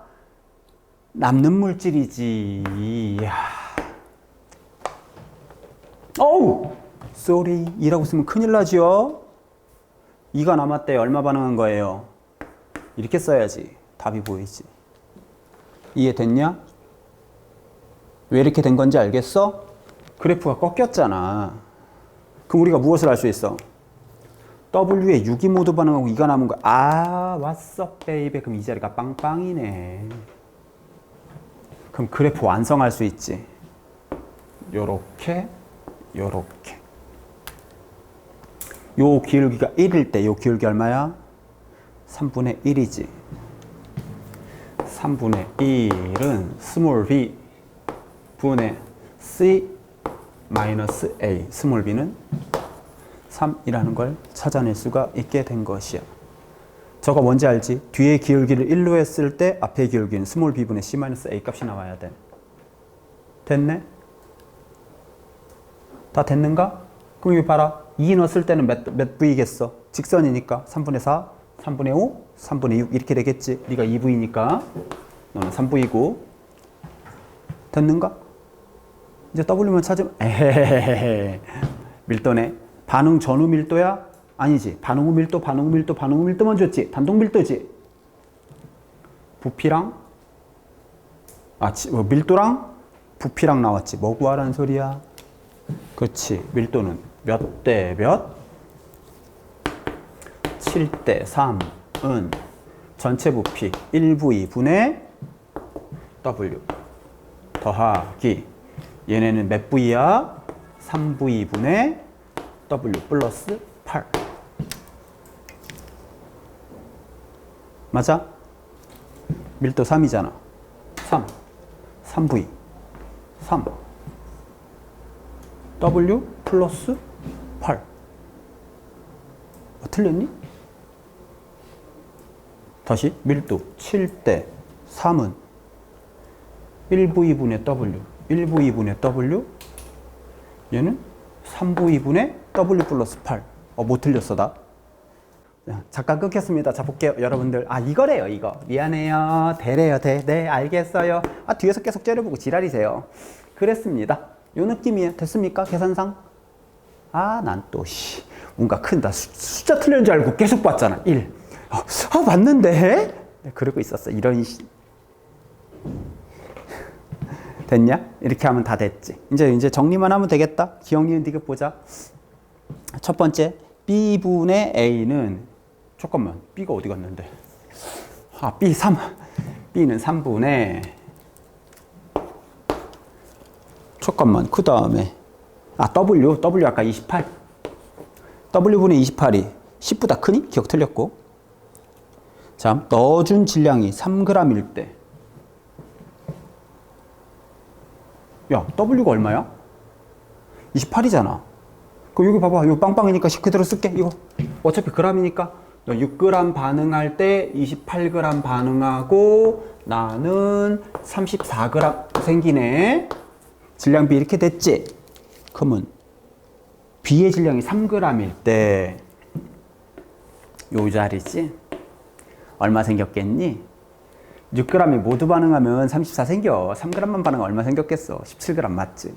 남는 물질이지. 이야. 어우! 쏘리. 2라고 쓰면 큰일 나지요? 2가 남았대. 얼마 반응한 거예요? 이렇게 써야지. 답이 보이지. 이해됐냐? 왜 이렇게 된 건지 알겠어? 그래프가 꺾였잖아. 그럼 우리가 무엇을 알 수 있어? W에 6이 모두 반응하고 2가 남은 거야. 아, 왔어, 베이베. 그럼 이 자리가 빵빵이네. 그럼 그래프 완성할 수 있지. 요렇게. 요 기울기가 1일 때 요 기울기 얼마야? 3분의 1이지. 3분의 1은 스몰 b 분의 c 마이너스 a. 스몰 b는 3이라는 걸 찾아낼 수가 있게 된 것이야. 저거 뭔지 알지? 뒤에 기울기를 1로 했을 때 앞에 기울기는 스몰 b분의 c 마이너스 a 값이 나와야 돼. 됐네? 다 됐는가? 그럼 여기 봐라. 2 넣었을 때는 몇 V겠어? 직선이니까 3분의 4, 3분의 5, 3분의 6 이렇게 되겠지. 네가 2V니까 너는 3V고. 됐는가? 이제 W만 찾으면 에헤헤헤 밀도네. 반응 전후 밀도야? 아니지. 반응 후 밀도만 줬지. 단독 밀도지. 부피랑 밀도랑 부피랑 나왔지. 뭐 구하라는 소리야? 그렇지. 밀도는 몇 대 몇? 7대 3은 전체 부피 1V 분의 W 더하기 얘네는 몇 V야? 3V 분의 W 플러스 8. 맞아? 밀도 3이잖아. 3V 3 W 플러스 8. 틀렸니? 다시 밀도 7대 3은 1V분의 W 1V분의 W 얘는 3V분의 W 플러스 8. 못 틀렸어 나? 잠깐 끊겠습니다. 자 볼게요 여러분들. 이거래요 이거. 미안해요. 대래요 대. 네 알겠어요. 뒤에서 계속 째려보고 지랄이세요. 그랬습니다. 요 느낌이에요. 됐습니까? 계산상? 난 또 뭔가 큰다. 숫자 틀린 줄 알고 계속 봤잖아. 1. 맞는데? 네, 그러고 있었어. 이런 됐냐? 이렇게 하면 다 됐지. 이제 정리만 하면 되겠다. 기억니은 디귿 보자. 첫 번째, B분의 A는 잠깐만. B가 어디 갔는데? B3. B는 3분의 잠깐만 그 다음에 W 아까 28 W분의 28이 10보다 크니? 기억 틀렸고 자 넣어준 질량이 3g일 때 야 W가 얼마야? 28이잖아 그럼 여기 봐봐 이거 빵빵이니까 그대로 쓸게 이거 어차피 g이니까 6g 반응할 때 28g 반응하고 나는 34g 생기네 질량 B 이렇게 됐지? 그러면 B의 질량이 3g일 때 요 자리지? 얼마 생겼겠니? 6g이 모두 반응하면 34 생겨 3g만 반응하면 얼마 생겼겠어? 17g 맞지?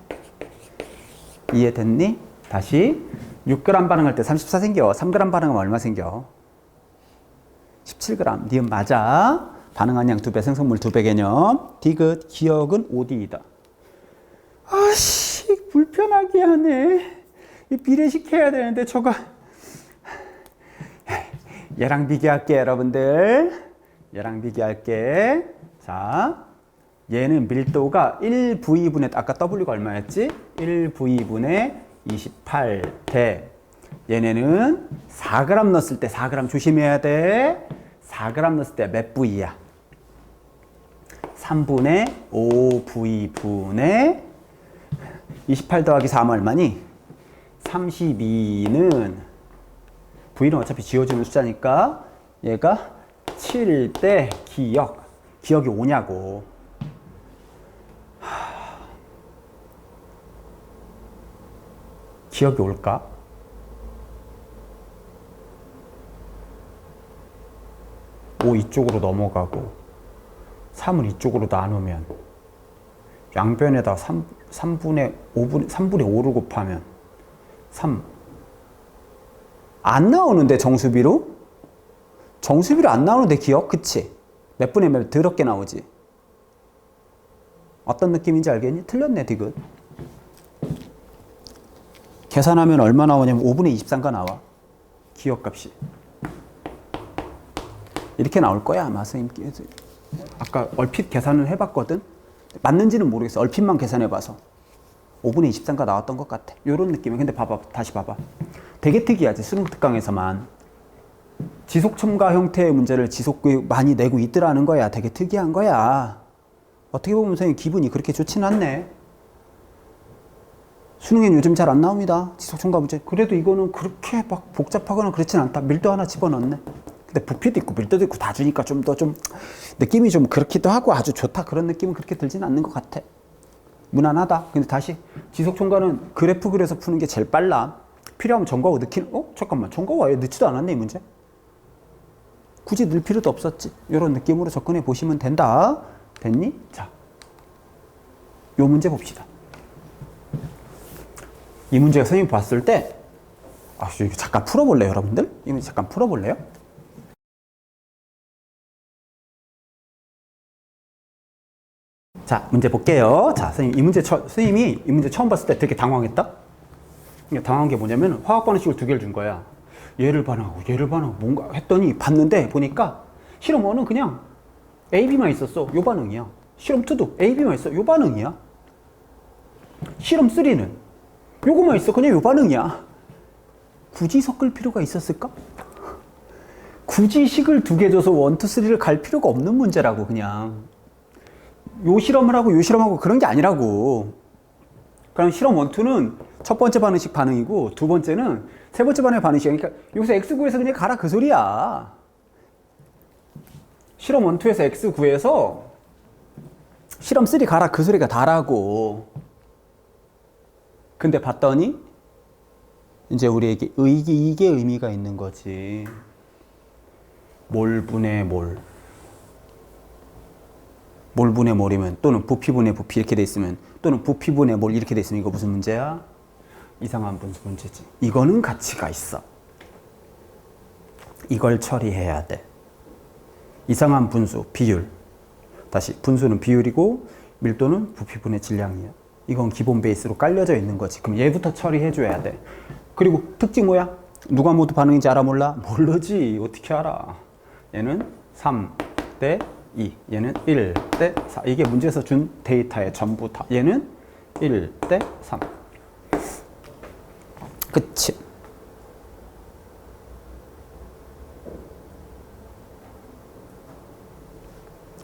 이해됐니? 다시 6g 반응할 때 34 생겨 3g 반응하면 얼마 생겨? 17g 니은 맞아 반응한 양 2배 생성물 2배 개념 디귿 기억은 OD이다 아씨 불편하게 하네 비례식해야 되는데 저거 얘랑 비교할게 여러분들 얘랑 비교할게 자 얘는 밀도가 1V분의 아까 W가 얼마였지? 1V분의 28대 얘네는 4g 넣었을 때 4g 조심해야 돼 4g 넣었을 때 몇 V야? 3분의 5V분의 28 더하기 4하면 얼마니? 32는 V는 어차피 지워지는 숫자니까 얘가 7일 때 기억이 오냐고 기억이 올까? 오 이쪽으로 넘어가고 3을 이쪽으로 나누면 양변에다 3분의 5를 곱하면 3 안 나오는데 정수비로? 정수비로 안 나오는데 기억? 그치? 몇 분의 몇 더럽게 나오지? 어떤 느낌인지 알겠니? 틀렸네 디귿 계산하면 얼마 나오냐면 5분의 23가 나와 기억값이 이렇게 나올 거야 아마 선생님 아까 얼핏 계산을 해봤거든 맞는지는 모르겠어 얼핏만 계산해봐서 5분의 23가 나왔던 것 같아 요런 느낌이야 근데 봐봐 다시 봐봐 되게 특이하지 수능 특강에서만 지속 첨가 형태의 문제를 많이 내고 있더라는 거야 되게 특이한 거야 어떻게 보면 선생님 기분이 그렇게 좋진 않네 수능엔 요즘 잘 안 나옵니다 지속 첨가 문제 그래도 이거는 그렇게 막 복잡하거나 그렇진 않다 밀도 하나 집어넣네 근데 부피도 있고 밀도도 있고 다 주니까 좀 더 좀 느낌이 좀 그렇기도 하고 아주 좋다 그런 느낌은 그렇게 들진 않는 것 같아 무난하다 근데 다시 지속 첨가는 그래프 그려서 푸는 게 제일 빨라 필요하면 전과후 넣기는 잠깐만 전과후 아예 넣지도 않았네 이 문제 굳이 넣을 필요도 없었지 이런 느낌으로 접근해 보시면 된다 됐니? 자, 요 문제 봅시다 이 문제가 선생님이 봤을 때 이거 잠깐 풀어볼래요 여러분들? 이 문제 잠깐 풀어볼래요? 자 문제 볼게요 자 선생님이 이 문제 처음 봤을 때 되게 당황했다 당황한 게 뭐냐면 화학 반응식을 2개를 준 거야 얘를 반응하고 뭔가 했더니 봤는데 보니까 실험 1은 그냥 AB만 있었어 요 반응이야 실험 2도 AB만 있어 요 반응이야 실험 3는 요거만 있어 그냥 요 반응이야 굳이 섞을 필요가 있었을까? 굳이 식을 2개 줘서 1, 2, 3를 갈 필요가 없는 문제라고 그냥 요 실험을 하고 요 실험하고 그런 게 아니라고 그럼 실험 1, 2는 첫 번째 반응식 반응이고 두 번째는 세 번째 반응의 반응식이야 그러니까 여기서 x 구해서 그냥 가라 그 소리야 실험 1, 2에서 x 구해서 실험 3 가라 그 소리가 다라고 근데 봤더니 이제 우리에게 이게 의미가 있는 거지 몰분의 몰 몰분의 몰이면 또는 부피분의 부피 이렇게 돼 있으면 또는 부피분의 몰 이렇게 돼 있으면 이거 무슨 문제야? 이상한 분수 문제지 이거는 가치가 있어 이걸 처리해야 돼 이상한 분수 비율 다시 분수는 비율이고 밀도는 부피분의 질량이야 이건 기본 베이스로 깔려져 있는 거지 그럼 얘부터 처리해 줘야 돼 그리고 특징 뭐야? 누가 모두 반응인지 알아 몰라? 모르지 어떻게 알아 얘는 3 대 2. 얘는 1대 4. 이게 문제에서 준 데이터의 전부 다. 얘는 1대 3. 그치?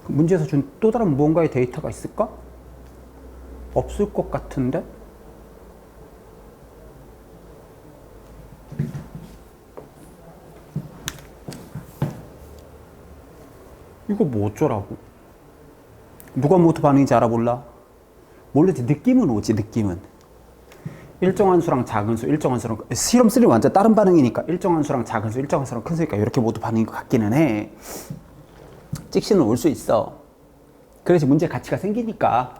문제에서 준 또 다른 무언가의 데이터가 있을까? 없을 것 같은데? 이거 뭐 어쩌라고? 누가 모두 반응인지 알아볼라? 모르지. 느낌은 오지. 느낌은. 일정한 수랑 작은 수, 일정한 수랑 실험 3는 완전 다른 반응이니까 일정한 수랑 작은 수, 일정한 수랑 큰 수니까 이렇게 모두 반응인 것 같기는 해. 찍시는 올 수 있어. 그래서 문제 가치가 생기니까.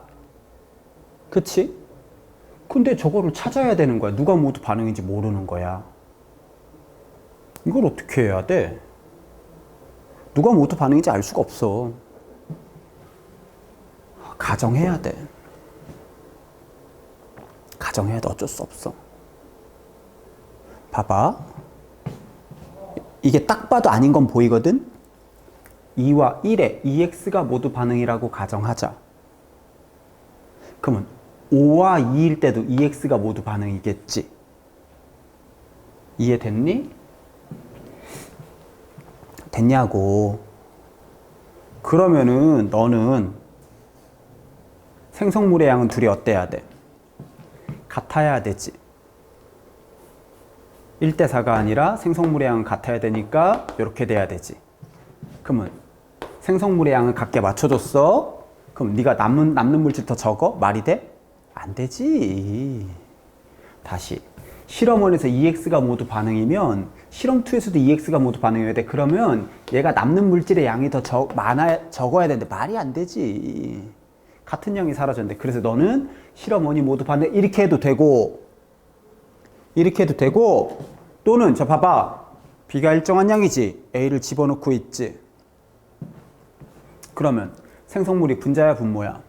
그치? 근데 저거를 찾아야 되는 거야. 누가 모두 반응인지 모르는 거야. 이걸 어떻게 해야 돼? 누가 모두 반응인지 알 수가 없어. 가정해야 돼. 가정해야 돼. 어쩔 수 없어. 봐봐. 이게 딱 봐도 아닌 건 보이거든? 2와 1에 2x가 모두 반응이라고 가정하자. 그러면 5와 2일 때도 2x가 모두 반응이겠지. 이해됐니? 됐냐고. 그러면은 너는 생성물의 양은 둘이 어때야 돼? 같아야 되지. 1대 4가 아니라 생성물의 양은 같아야 되니까 이렇게 돼야 되지. 그러면 생성물의 양을 같게 맞춰줬어. 그럼 네가 남는 물질 더 적어? 말이 돼? 안 되지. 다시. 실험 1에서 2x가 모두 반응이면 실험 2에서도 2x가 모두 반응해야 돼. 그러면 얘가 남는 물질의 양이 더 적어야 되는데 말이 안 되지. 같은 양이 사라졌는데. 그래서 너는 실험 1이 모두 반응 이렇게 해도 되고 이렇게 해도 되고 또는 저 봐봐. b가 일정한 양이지. a를 집어넣고 있지. 그러면 생성물이 분자야 분모야?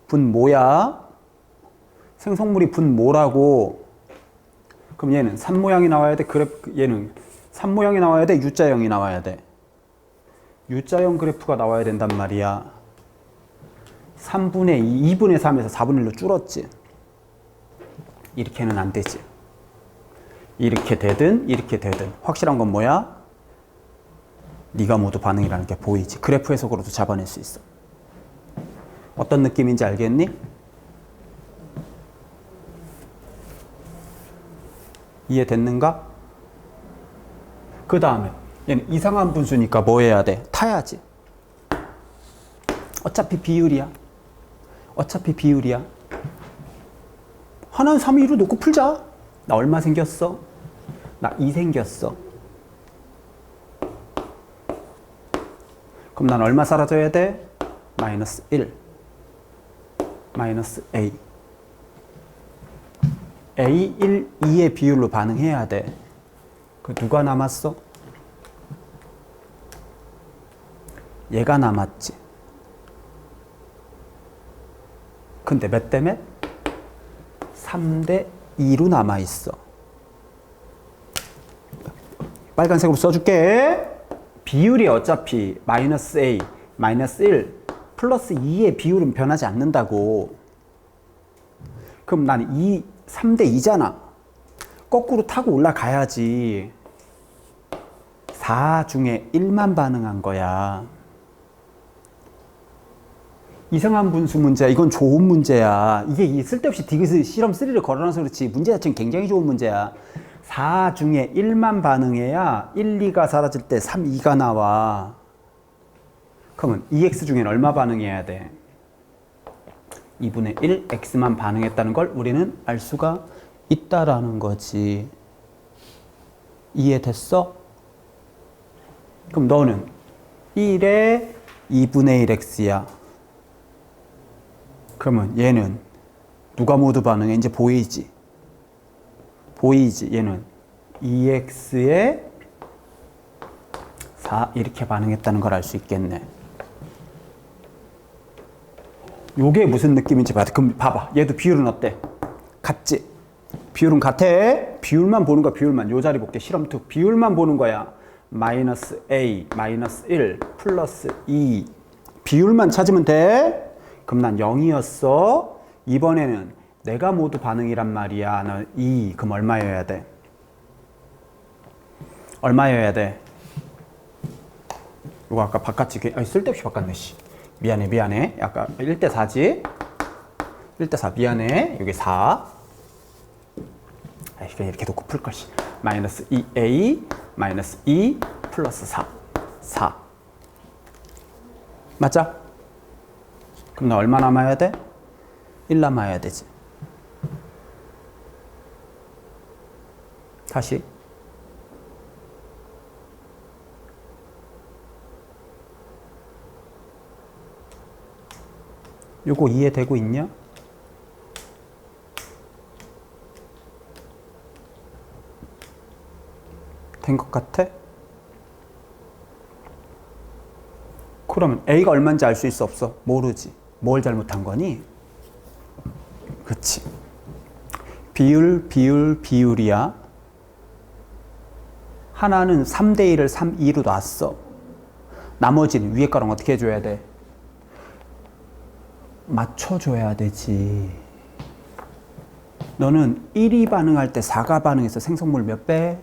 분모야. 생성물이 분모라고. 그럼 얘는 3모양이 나와야 돼. 얘는 3모양이 나와야 돼. U자형이 나와야 돼. U자형 그래프가 나와야 된단 말이야. 3분의 2, 2분의 3에서 4분의 1로 줄었지. 이렇게는 안 되지. 이렇게 되든 이렇게 되든 확실한 건 뭐야? 네가 모두 반응이라는 게 보이지. 그래프 해석으로도 잡아낼 수 있어. 어떤 느낌인지 알겠니? 이해됐는가? 그 다음에 얘는 이상한 분수니까 뭐 해야 돼? 타야지. 어차피 비율이야. 어차피 비율이야. 하나는 3, 2로 놓고 풀자. 나 얼마 생겼어? 나 2 생겼어. 그럼 난 얼마 사라져야 돼? 마이너스 1. 마이너스 A. A, 1, 2의 비율로 반응해야 돼. 그 누가 남았어? 얘가 남았지. 근데 몇 대 몇? 3대 2로 남아있어. 빨간색으로 써줄게. 비율이 어차피 마이너스 A, 마이너스 1, 플러스 2의 비율은 변하지 않는다고. 그럼 나는 3대 2잖아. 거꾸로 타고 올라가야지. 4 중에 1만 반응한 거야. 이상한 분수 문제야. 이건 좋은 문제야. 이게 쓸데없이 디귿 실험 3를 걸어놔서 그렇지 문제 자체는 굉장히 좋은 문제야. 4 중에 1만 반응해야 1, 2가 사라질 때 3, 2가 나와. 그러면 2x 중엔 얼마 반응해야 돼? 2분의 1 x만 반응했다는 걸 우리는 알 수가 있다라는 거지. 이해됐어? 그럼 너는 1에 2분의 1 x야. 그러면 얘는 누가 모두 반응해? 이제 보이지? 보이지? 얘는 2x에 4 이렇게 반응했다는 걸 알 수 있겠네. 요게 무슨 느낌인지 봐야 돼. 그럼 봐봐. 얘도 비율은 어때? 같지? 비율은 같아. 비율만 보는 거야. 비율만. 요 자리 볼게. 실험 2. 비율만 보는 거야. 마이너스 A 마이너스 1 플러스 2 비율만 찾으면 돼. 그럼 난 0이었어. 이번에는 내가 모두 반응이란 말이야. 너 2. 그럼 얼마여야 돼? 얼마여야 돼? 이거 아까 바꿨지? 쓸데없이 바꿨네. 씨. 미안해. 아까 1대 4지? 1대 4 미안해. 여기 4. 그냥 이렇게 놓고 풀 것이. 마이너스 2A 마이너스 2 플러스 4. 맞죠? 그럼 나 얼마 남아야 돼? 1 남아야 되지. 다시. 요거 이해되고 있냐? 된 것 같아? 그러면 A가 얼마인지 알 수 있어 없어? 모르지. 뭘 잘못한 거니? 그치. 비율이야. 하나는 3대1을 3,2로 놨어. 나머지는 위에 거랑 어떻게 해줘야 돼? 맞춰줘야 되지. 너는 1이 반응할 때 4가 반응해서 생성물 몇 배?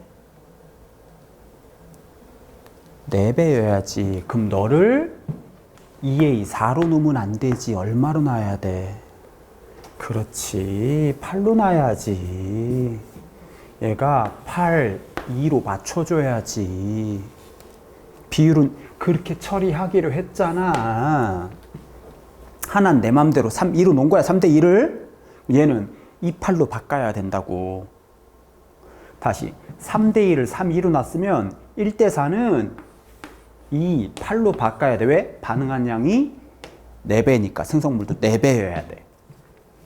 4배여야지. 그럼 너를 2A 4로 놓으면 안 되지. 얼마로 놔야 돼? 그렇지. 8로 놔야지. 얘가 8, 2로 맞춰줘야지. 비율은 그렇게 처리하기로 했잖아. 하나는 내 맘대로 3, 2로 놓은 거야. 3대 2를. 얘는 2, 8로 바꿔야 된다고. 다시 3대 2를 3, 2로 놨으면 1대 4는 2, 8로 바꿔야 돼. 왜? 반응한 양이 4배니까 생성물도 4배여야 돼.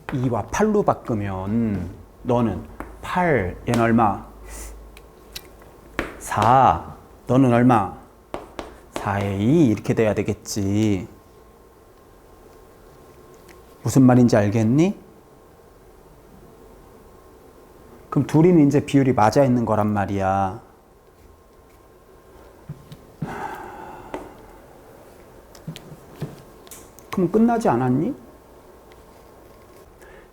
2와 8로 바꾸면 너는 8, 얘는 얼마? 4, 너는 얼마? 4에 2 이렇게 돼야 되겠지. 무슨 말인지 알겠니? 그럼 둘이는 이제 비율이 맞아 있는 거란 말이야. 그럼 끝나지 않았니?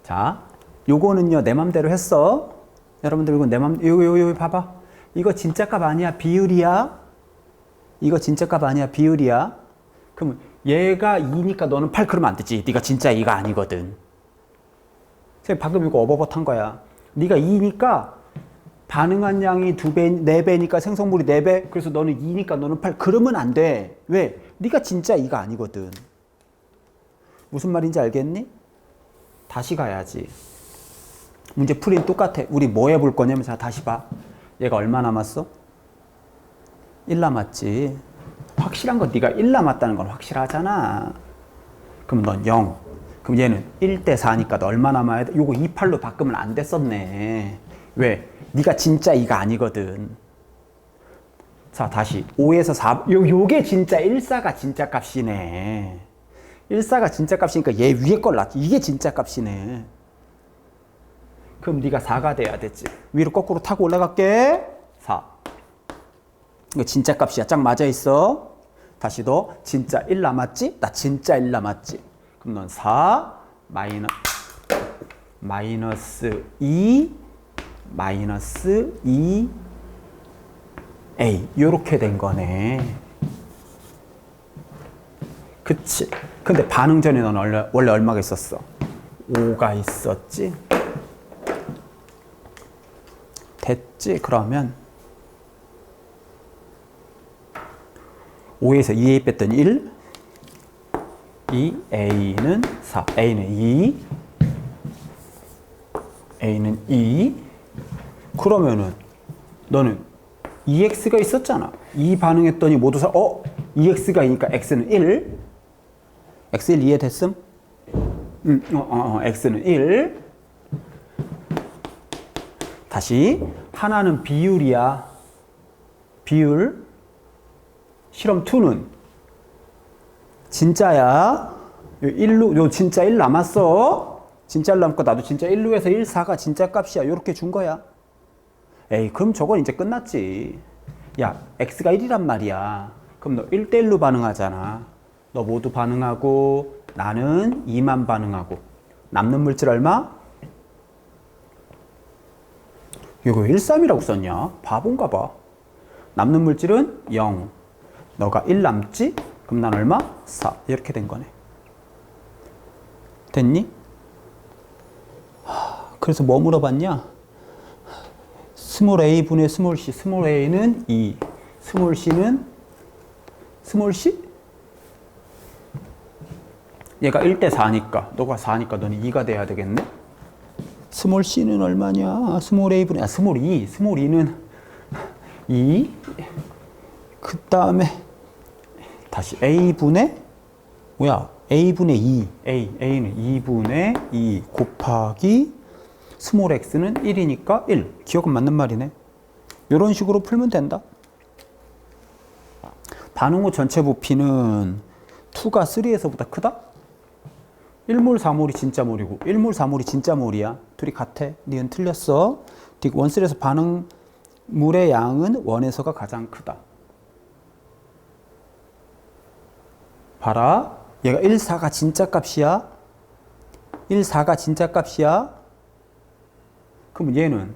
자, 요거는요 내 맘대로 했어. 여러분들 이거 내 맘, 요거 봐봐. 이거 진짜 값 아니야, 비율이야. 이거 진짜 값 아니야, 비율이야. 그럼 얘가 2니까 너는 8 그러면 안 되지. 네가 진짜 2가 아니거든. 방금 이거 어버버탄 거야. 네가 2니까 반응한 양이 2배, 4배니까 생성물이 4배. 그래서 너는 2니까 너는 8. 그러면 안 돼. 왜? 네가 진짜 2가 아니거든. 무슨 말인지 알겠니? 다시 가야지. 문제 풀이는 똑같아. 우리 뭐 해볼 거냐면 자 다시 봐. 얘가 얼마 남았어? 1 남았지. 확실한 건 네가 1 남았다는 건 확실하잖아. 그럼 넌 0. 그럼 얘는 1대 4니까 너 얼마 남아야 돼? 요거 2, 8로 바꾸면 안 됐었네. 왜? 네가 진짜 2가 아니거든. 자 다시 5에서 4. 요게 진짜 1,4가 진짜 값이네. 1,4가 진짜 값이니까 얘 위에 걸 놨지. 이게 진짜 값이네. 그럼 네가 4가 돼야 됐지. 위로 거꾸로 타고 올라갈게. 4. 이거 진짜 값이야. 짝 맞아 있어. 다시 너 진짜 1 남았지? 나 진짜 1 남았지. 그럼 넌 4 마이너스 2 마이너스 2 A 요렇게 된 거네. 그치? 근데 반응 전에 넌 원래 얼마가 있었어? 5가 있었지? 됐지? 그러면 5에서 2A 뺐더니 1 A는 4 A는 2 A는 2 그러면은 너는 2X가 있었잖아. 2 반응했더니 모두 4 2X가 있으니까 X는 1 X1 이해됐음? X는 1 다시 하나는 비율이야. 비율 실험 2는 진짜야. 요 진짜 1 남았어. 진짜 1 남고 나도 진짜 1로 해서 1, 4가 진짜 값이야. 요렇게 준 거야. 에이 그럼 저건 이제 끝났지. 야, x가 1이란 말이야. 그럼 너 1대1로 반응하잖아. 너 모두 반응하고 나는 2만 반응하고 남는 물질 얼마? 이거 1, 3이라고 썼냐? 바본가 봐. 남는 물질은 0. 너가 1 남지? 그럼 난 얼마? 4. 이렇게 된 거네. 됐니? 그래서 뭐 물어봤냐? 스몰 a분의 스몰 c. 스몰 a는 2. 스몰 c는 스몰 c? 얘가 1대 4니까 너가 4니까 너는 2가 돼야 되겠네? 스몰 c는 얼마냐? 스몰 a분의 스몰 2. 스몰 2는 2. 그 다음에 다시 a분의 뭐야? a분의 2. a는 2분의 2 곱하기 스몰 x는 1이니까 1. 기억은 맞는 말이네. 이런 식으로 풀면 된다. 반응 후 전체 부피는 2가 3에서보다 크다? 1몰 4몰이 진짜 몰이고 1몰 4몰이 진짜 몰이야. 둘이 같아. 니은 틀렸어. 원슬에서 반응물의 양은 원에서가 가장 크다. 봐라. 얘가 1, 4가 진짜 값이야. 1, 4가 진짜 값이야. 그럼 얘는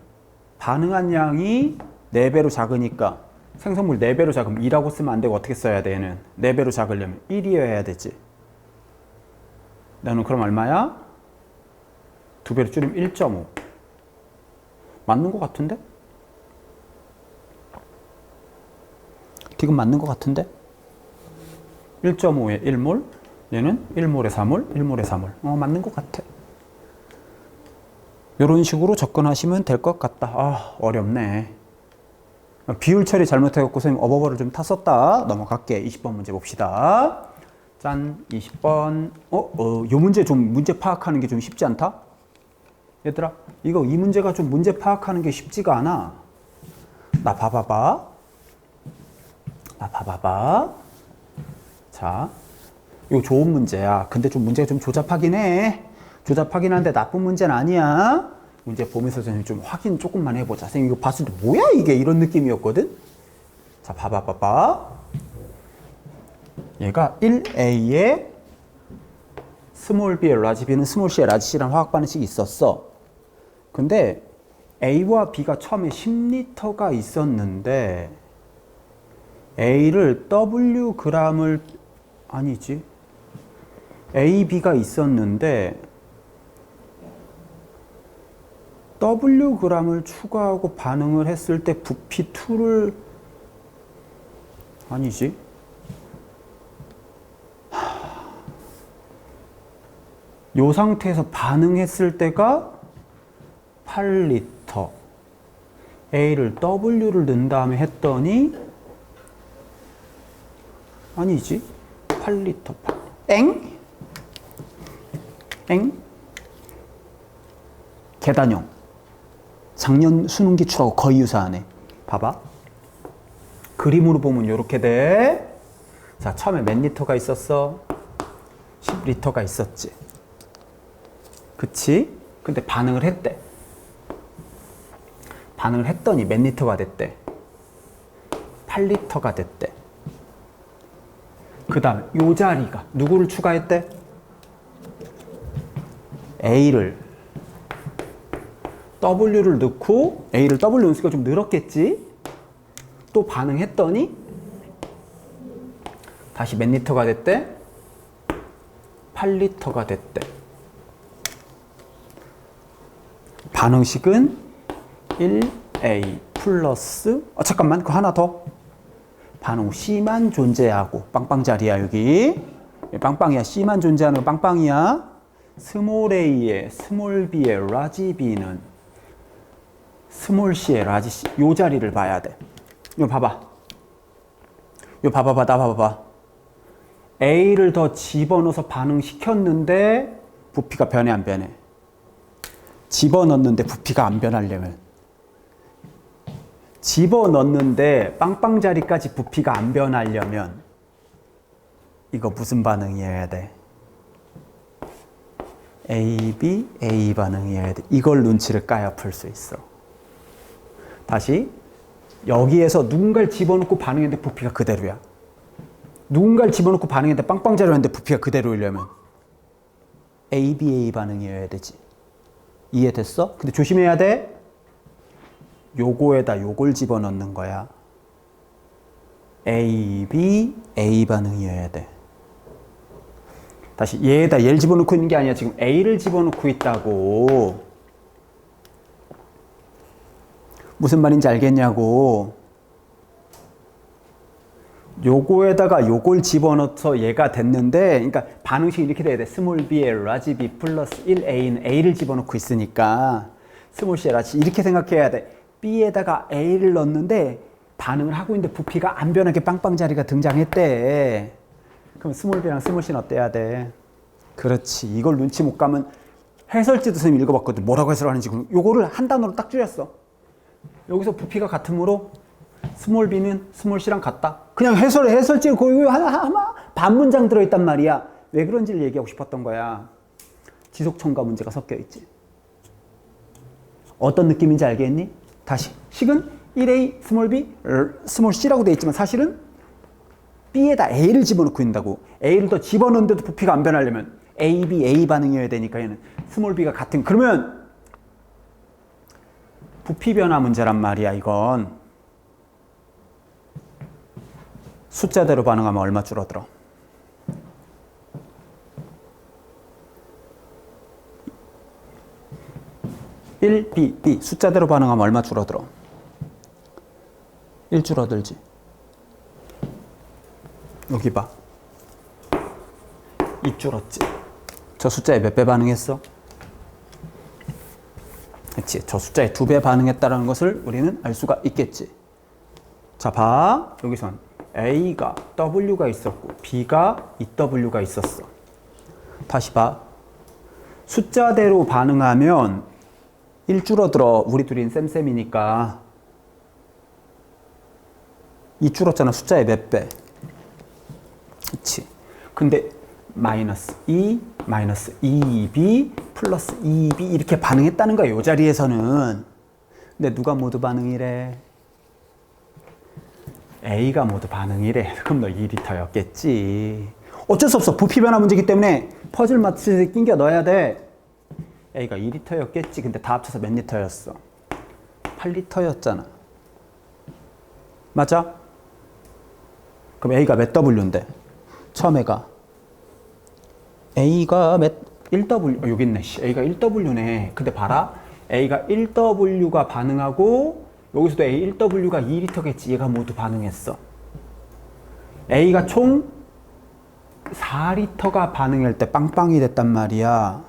반응한 양이 4배로 작으니까 생성물 4배로 작으면 2라고 쓰면 안 되고 어떻게 써야 돼? 얘는 4배로 작으려면 1이어야 되지. 너는 그럼 얼마야? 2배로 줄이면 1.5. 맞는 것 같은데? 지금 맞는 것 같은데? 1.5에 1몰, 얘는 1몰에 4몰, 1몰에 4몰. 맞는 것 같아. 이런 식으로 접근하시면 될 것 같다. 아, 어렵네. 비율 처리 잘못해갖고 선생님 어버버를 좀 탔었다. 넘어갈게. 20번 문제 봅시다. 짠, 20번. 요 문제 좀 문제 파악하는 게 좀 쉽지 않다? 얘들아, 이 문제가 좀 문제 파악하는 게 쉽지가 않아. 나 봐봐봐. 자, 이거 좋은 문제야. 근데 좀 문제가 좀 조잡하긴 해. 조잡하긴 한데 나쁜 문제는 아니야. 문제 보면서 선생님 좀 확인 조금만 해보자. 선생님 이거 봤을 때 뭐야 이게 이런 느낌이었거든. 자, 봐봐. 얘가 1A에 스몰 B에 라지 B는 스몰 C에 라지 C라는 화학 반응식이 있었어. 근데 A와 B가 처음에 10L가 있었는데 A를 Wg을 아니지. A, B가 있었는데 Wg을 추가하고 반응을 했을 때 부피 2를 아니지. 요 상태에서 반응했을 때가 8리터. A를 W를 넣은 다음에 했더니 아니지. 8리터. 엥? 계단형. 작년 수능 기출하고 거의 유사하네. 봐봐. 그림으로 보면 이렇게 돼. 자, 처음에 몇 리터가 있었어? 10리터가 있었지. 그치? 근데 반응을 했대. 반응을 했더니 몇 리터가 됐대? 8리터가 됐대. 그 다음에 요 자리가 누구를 추가했대? A를 W를 넣고 A를 W 넣으니까 좀 늘었겠지? 또 반응했더니 다시 몇 리터가 됐대? 8리터가 됐대. 반응식은 1A 플러스 잠깐만 그거 하나 더. 반응 후 C만 존재하고 빵빵 자리야 여기. 빵빵이야. C만 존재하는 거 빵빵이야. 스몰 A에 스몰 B에 라지 B는 스몰 C에 라지 C 요 자리를 봐야 돼. 이거 봐봐. 나 봐봐. A를 더 집어넣어서 반응시켰는데 부피가 변해 안 변해? 집어넣는데 부피가 안 변하려면 집어넣는데 빵빵 자리까지 부피가 안 변하려면 이거 무슨 반응이어야 돼? A, B, A 반응이어야 돼. 이걸 눈치를 까야 풀 수 있어. 다시 여기에서 누군가를 집어넣고 반응했는데 부피가 그대로야. 누군가를 집어넣고 반응했는데 빵빵자루 했는데 부피가 그대로이려면 ABA 반응이어야 되지. 이해됐어? 근데 조심해야 돼. 요거에다 요걸 집어넣는 거야. AB, A 반응이어야 돼. 다시 얘에다 얘를 집어넣고 있는 게 아니야. 지금 A를 집어넣고 있다고. 무슨 말인지 알겠냐고. 요거에다가 요걸 집어넣어서 얘가 됐는데, 그러니까 반응식이 이렇게 돼야 돼. 스몰 b에 라지 b 플러스 1a는 a를 집어넣고 있으니까 스몰 c에 라지 이렇게 생각해야 돼. b에다가 a를 넣었는데 반응을 하고 있는데 부피가 안 변하게 빵빵자리가 등장했대. 그럼 스몰 b랑 스몰 c는 어때야 돼? 그렇지. 이걸 눈치 못 가면 해설지도 선생님 읽어봤거든. 뭐라고 해설하는지. 요거를 한 단어로 딱 줄였어. 여기서 부피가 같으므로 스몰 b는 스몰 c랑 같다. 그냥 해설지 거기 하나 반문장 들어있단 말이야. 왜 그런지를 얘기하고 싶었던 거야. 지속 첨가 문제가 섞여 있지. 어떤 느낌인지 알겠니? 다시. 식은 1a 스몰 b 스몰 c라고 돼 있지만 사실은 b에다 a를 집어넣고 있다고. a를 더 집어넣는데도 부피가 안 변하려면 a, b, a 반응이어야 되니까 얘는 스몰 b가 같은. 그러면 부피 변화 문제란 말이야, 이건. 숫자대로 반응하면 얼마 줄어들어? 1, B 숫자대로 반응하면 얼마 줄어들어? 1 줄어들지. 여기 봐. 2 줄었지. 저 숫자에 몇 배 반응했어? 그렇지. 저 숫자에 2배 반응했다는 것을 우리는 알 수가 있겠지. 자, 봐. 여기선 A가 W가 있었고 B가 EW가 있었어. 다시 봐. 숫자대로 반응하면 1 줄어들어. 우리 둘이 쌤쌤이니까 2 줄었잖아. 숫자에 몇 배. 그치. 근데 마이너스 2, 마이너스 2B, 플러스 2B 이렇게 반응했다는 거야. 이 자리에서는. 근데 누가 모두 반응이래? A가 모두 반응이래. 그럼 너 2리터였겠지. 어쩔 수 없어. 부피 변화 문제이기 때문에 퍼즐 마트리스에 끼겨 넣어야 돼. A가 2리터였겠지. 근데 다 합쳐서 몇 리터였어? 8리터였잖아. 맞아? 그럼 A가 몇 W인데? 처음에가 A가 몇 1W 여기 있네. A가 1W네. 근데 봐라. A가 1W가 반응하고 여기서도 A 1W가 2리터겠지. 얘가 모두 반응했어. A가 총 4리터가 반응할 때 빵빵이 됐단 말이야.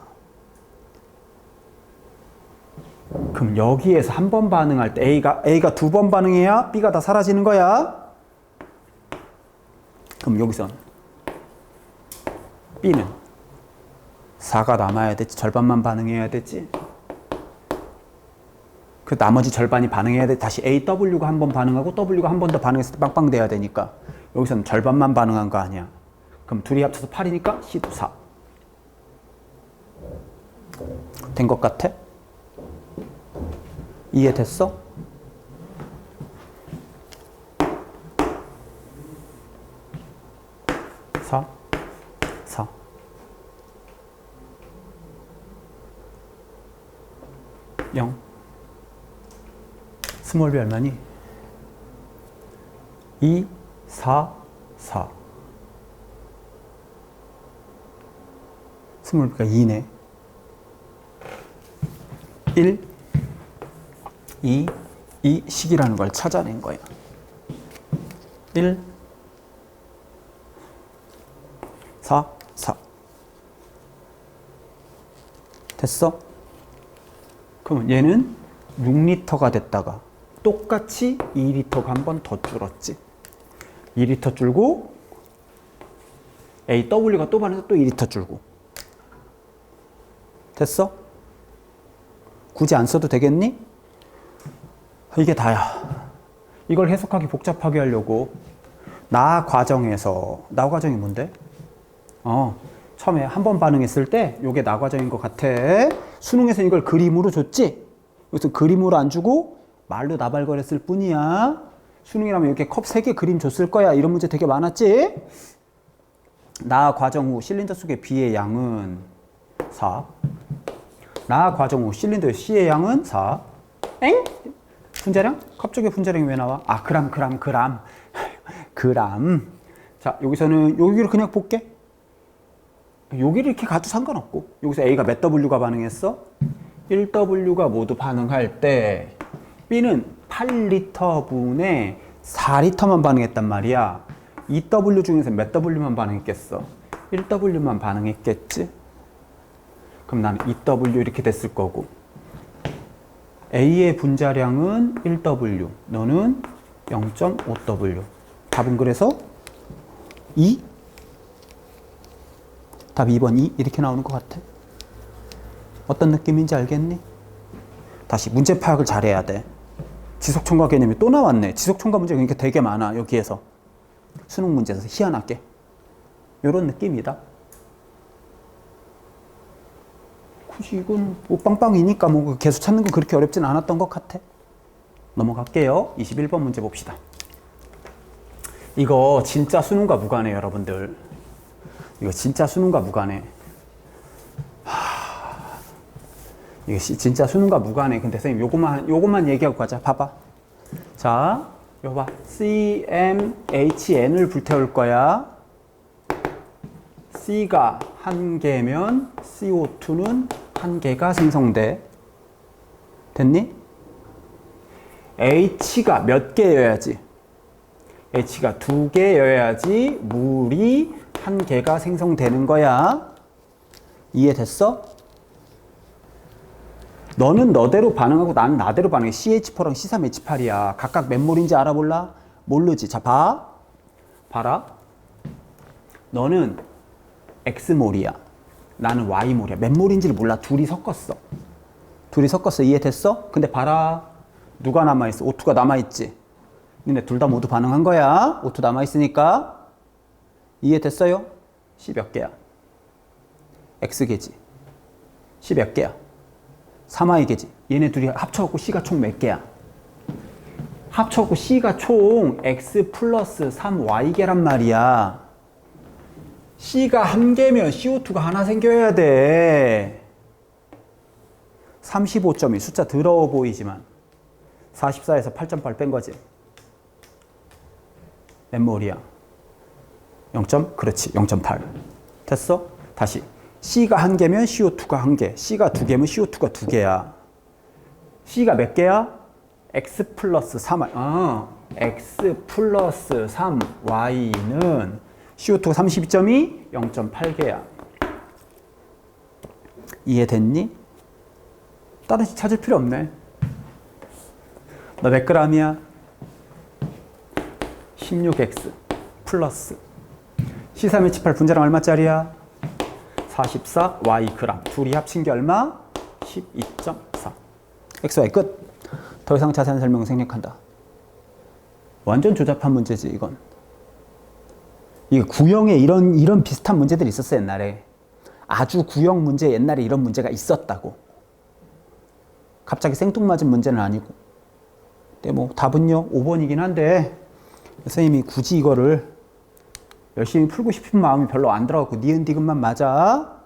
그럼 여기에서 한 번 반응할 때 A가 2번 반응해야 B가 다 사라지는 거야. 그럼 여기선 B는 4가 남아야 되지. 절반만 반응해야 되지. 그 나머지 절반이 반응해야 돼. 다시 AW가 한 번 반응하고 W가 한 번 더 반응했을 때 빵빵 돼야 되니까 여기서는 절반만 반응한 거 아니야. 그럼 둘이 합쳐서 8이니까 C도 4. 된 것 같아? 이해됐어? 사 0 스몰 b 얼마니? 2, 4, 4 스몰 b가 2네. 1, 2 식이라는 걸 찾아낸 거야. 1, 4, 4 됐어? 그러면 얘는 6리터가 됐다가 똑같이 2리터가 한 번 더 줄었지. 2리터 줄고 AW가 또 반해서 또 2리터 줄고. 됐어? 굳이 안 써도 되겠니? 이게 다야. 이걸 해석하기 복잡하게 하려고 나 과정이 뭔데? 처음에 한 번 반응했을 때 요게 나 과정인 것 같아. 수능에서 이걸 그림으로 줬지? 여기서 그림으로 안 주고 말로 나발거렸을 뿐이야. 수능이라면 이렇게 컵 3개 그림 줬을 거야. 이런 문제 되게 많았지? 나 과정 후 실린더 속의 B의 양은 4. 나 과정 후 실린더 C의 양은 4. 엥? 분자량? 갑자기 분자량이 왜 나와? 아, 그람. 그람. 자, 여기서는 여기를 그냥 볼게. 여기를 이렇게 가도 상관없고. 여기서 A가 몇 W가 반응했어? 1W가 모두 반응할 때 B는 8L 분에 4L만 반응했단 말이야. 2W 중에서 몇 W만 반응했겠어? 1W만 반응했겠지? 그럼 나는 2W 이렇게 됐을 거고, A의 분자량은 1W, 너는 0.5W. 답은 그래서 2? 답 2번 2 이렇게 나오는 것 같아. 어떤 느낌인지 알겠니? 다시 문제 파악을 잘해야 돼. 지속첨가 개념이 또 나왔네. 지속첨가 문제가 그러니까 되게 많아. 여기에서 수능 문제에서 희한하게 이런 느낌이다. 굳이 이건 뭐 빵빵이니까 뭐 계속 찾는 건 그렇게 어렵진 않았던 것 같아. 넘어갈게요. 21번 문제 봅시다. 이거 진짜 수능과 무관해, 여러분들. 이거 진짜 수능과 무관해. 이거 진짜 수능과 무관해. 근데 선생님 요것만 얘기하고 가자. 봐봐. 자, 이거 봐. CmHn을 불태울 거야. C가 1개면 CO2는 1개가 생성돼. 됐니? H가 몇 개여야지? H가 2개여야지 물이 1개가 생성되는 거야. 이해됐어? 너는 너대로 반응하고 나는 나대로 반응해. CH4랑 C3H8이야. 각각 몇 몰인지 알아볼라? 모르지. 자, 봐라. 너는 X몰이야. 나는 Y몰이야. 몇 몰인지를 몰라. 둘이 섞었어. 이해됐어? 근데 봐라. 누가 남아있어? O2가 남아있지? 니네 둘 다 모두 반응한 거야. O2 남아있으니까. 이해됐어요? C 몇 개야? X개지. C 몇 개야? 3Y개지. 얘네 둘이 합쳐갖고 C가 총 몇 개야? 합쳐갖고 C가 총 X 플러스 3Y개란 말이야. C가 1개면 CO2가 하나 생겨야 돼. 35.1 숫자 더러워 보이지만 44에서 8.8 뺀 거지. 몇 몰이야? 0. 그렇지. 0.8. 됐어? 다시. C가 1개면 CO2가 1개. C가 2개면 CO2가 2개야. C가 몇 개야? X 플러스 3Y. X 플러스 3Y는 CO2가 32.2, 0.8개야. 이해됐니? 다른 식 찾을 필요 없네. 너 몇 g이야? 16X 플러스 C3H8 분자량 얼마짜리야? 44Y g. 둘이 합친 게 얼마? 12.4. XY 끝. 더 이상 자세한 설명은 생략한다. 완전 조잡한 문제지 이건. 이게 구형에 이런 비슷한 문제들이 있었어 옛날에. 아주 구형 문제 옛날에 이런 문제가 있었다고. 갑자기 생뚱맞은 문제는 아니고. 근데 뭐 답은요 5번이긴 한데 선생님이 굳이 이거를 열심히 풀고 싶은 마음이 별로 안 들어갖고 니은 디귿만 맞아.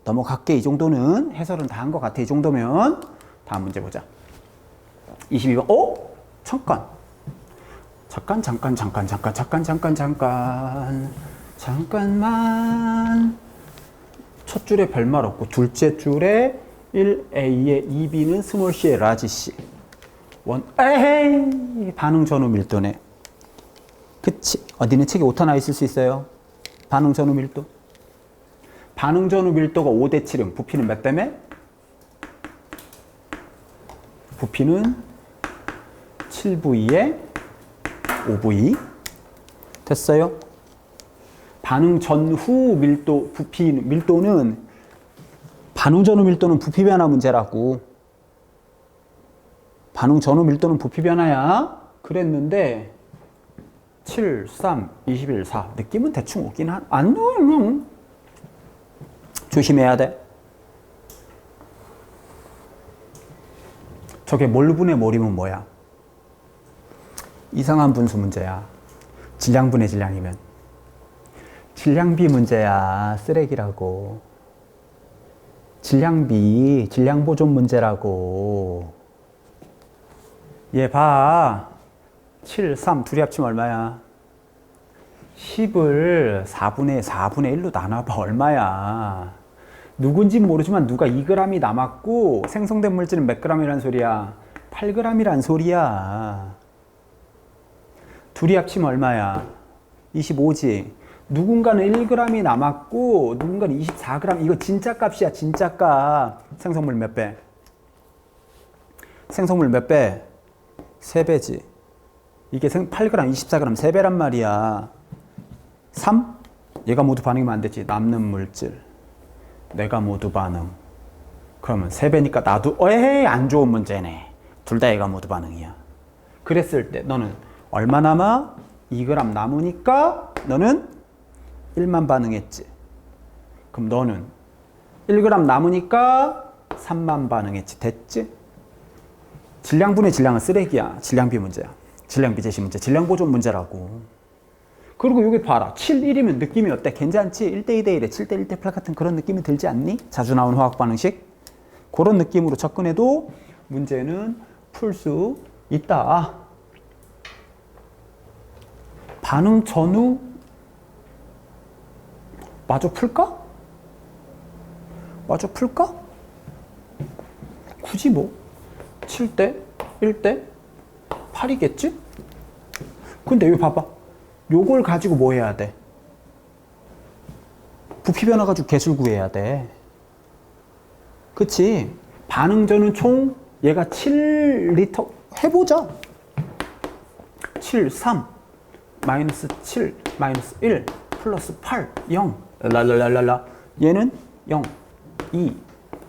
넘어갈게. 이 정도는 해설은 다 한 것 같아. 이 정도면 다음 문제 보자. 22번. 잠깐만. 첫 줄에 별말 없고 둘째 줄에 1A에 2B는 스몰 C에 라지 C. 에헤이 반응 전후 밀도네. 그치? 니네 책에 오타 나 있을 수 있어요. 반응 전후 밀도. 반응 전후 밀도가 5대 7은 부피는 몇 대매? 부피는 7V에 5V. 됐어요? 반응 전후 밀도, 밀도는 반응 전후 밀도는 부피 변화 문제라고. 반응 전후 밀도는 부피 변화야. 그랬는데 7, 3, 21, 4 느낌은 대충 오긴 안 나와요. 조심해야 돼. 저게 몰분의 몰이면 뭐야? 이상한 분수 문제야. 질량분의 질량이면. 질량비 문제야. 쓰레기라고. 질량비, 질량보존 문제라고. 얘 봐. 7, 3 둘이 합치면 얼마야? 10을 4분의 1로 나눠봐. 얼마야? 누군지 모르지만 누가 2g이 남았고 생성된 물질은 몇 g이란 소리야? 8g이란 소리야. 둘이 합치면 얼마야? 25지. 누군가는 1g이 남았고 누군가는 24g. 이거 진짜 값이야. 진짜 값. 생성물 몇 배? 생성물 몇 배? 3배지. 이게 8g, 24g 3배란 말이야. 3? 얘가 모두 반응이면 안 되지. 남는 물질. 내가 모두 반응. 그러면 3배니까 나도 에이 안 좋은 문제네. 둘 다 얘가 모두 반응이야. 그랬을 때 너는 얼마 남아? 2g 남으니까 너는 1만 반응했지. 그럼 너는 1g 남으니까 3만 반응했지. 됐지? 질량분의 질량은 쓰레기야. 질량비 문제야. 질량비 제시 문제. 질량보존 문제라고. 그리고 여기 봐라. 7, 1이면 느낌이 어때? 괜찮지? 1대 2대 1에 7대 1대 8 같은 그런 느낌이 들지 않니? 자주 나오는 화학 반응식. 그런 느낌으로 접근해도 문제는 풀 수 있다. 반응 전후 마저 풀까? 마저 풀까? 굳이 뭐 7대 1대 8이겠지? 근데 여기 봐봐. 요걸 가지고 뭐 해야 돼? 부피 변화 가지고 개수를 구해야 돼. 그치? 반응 전후 총 얘가 7리터 해보자. 7, 3 마이너스 7 마이너스 1 플러스 8 0 랄랄랄랄라. 얘는 0 2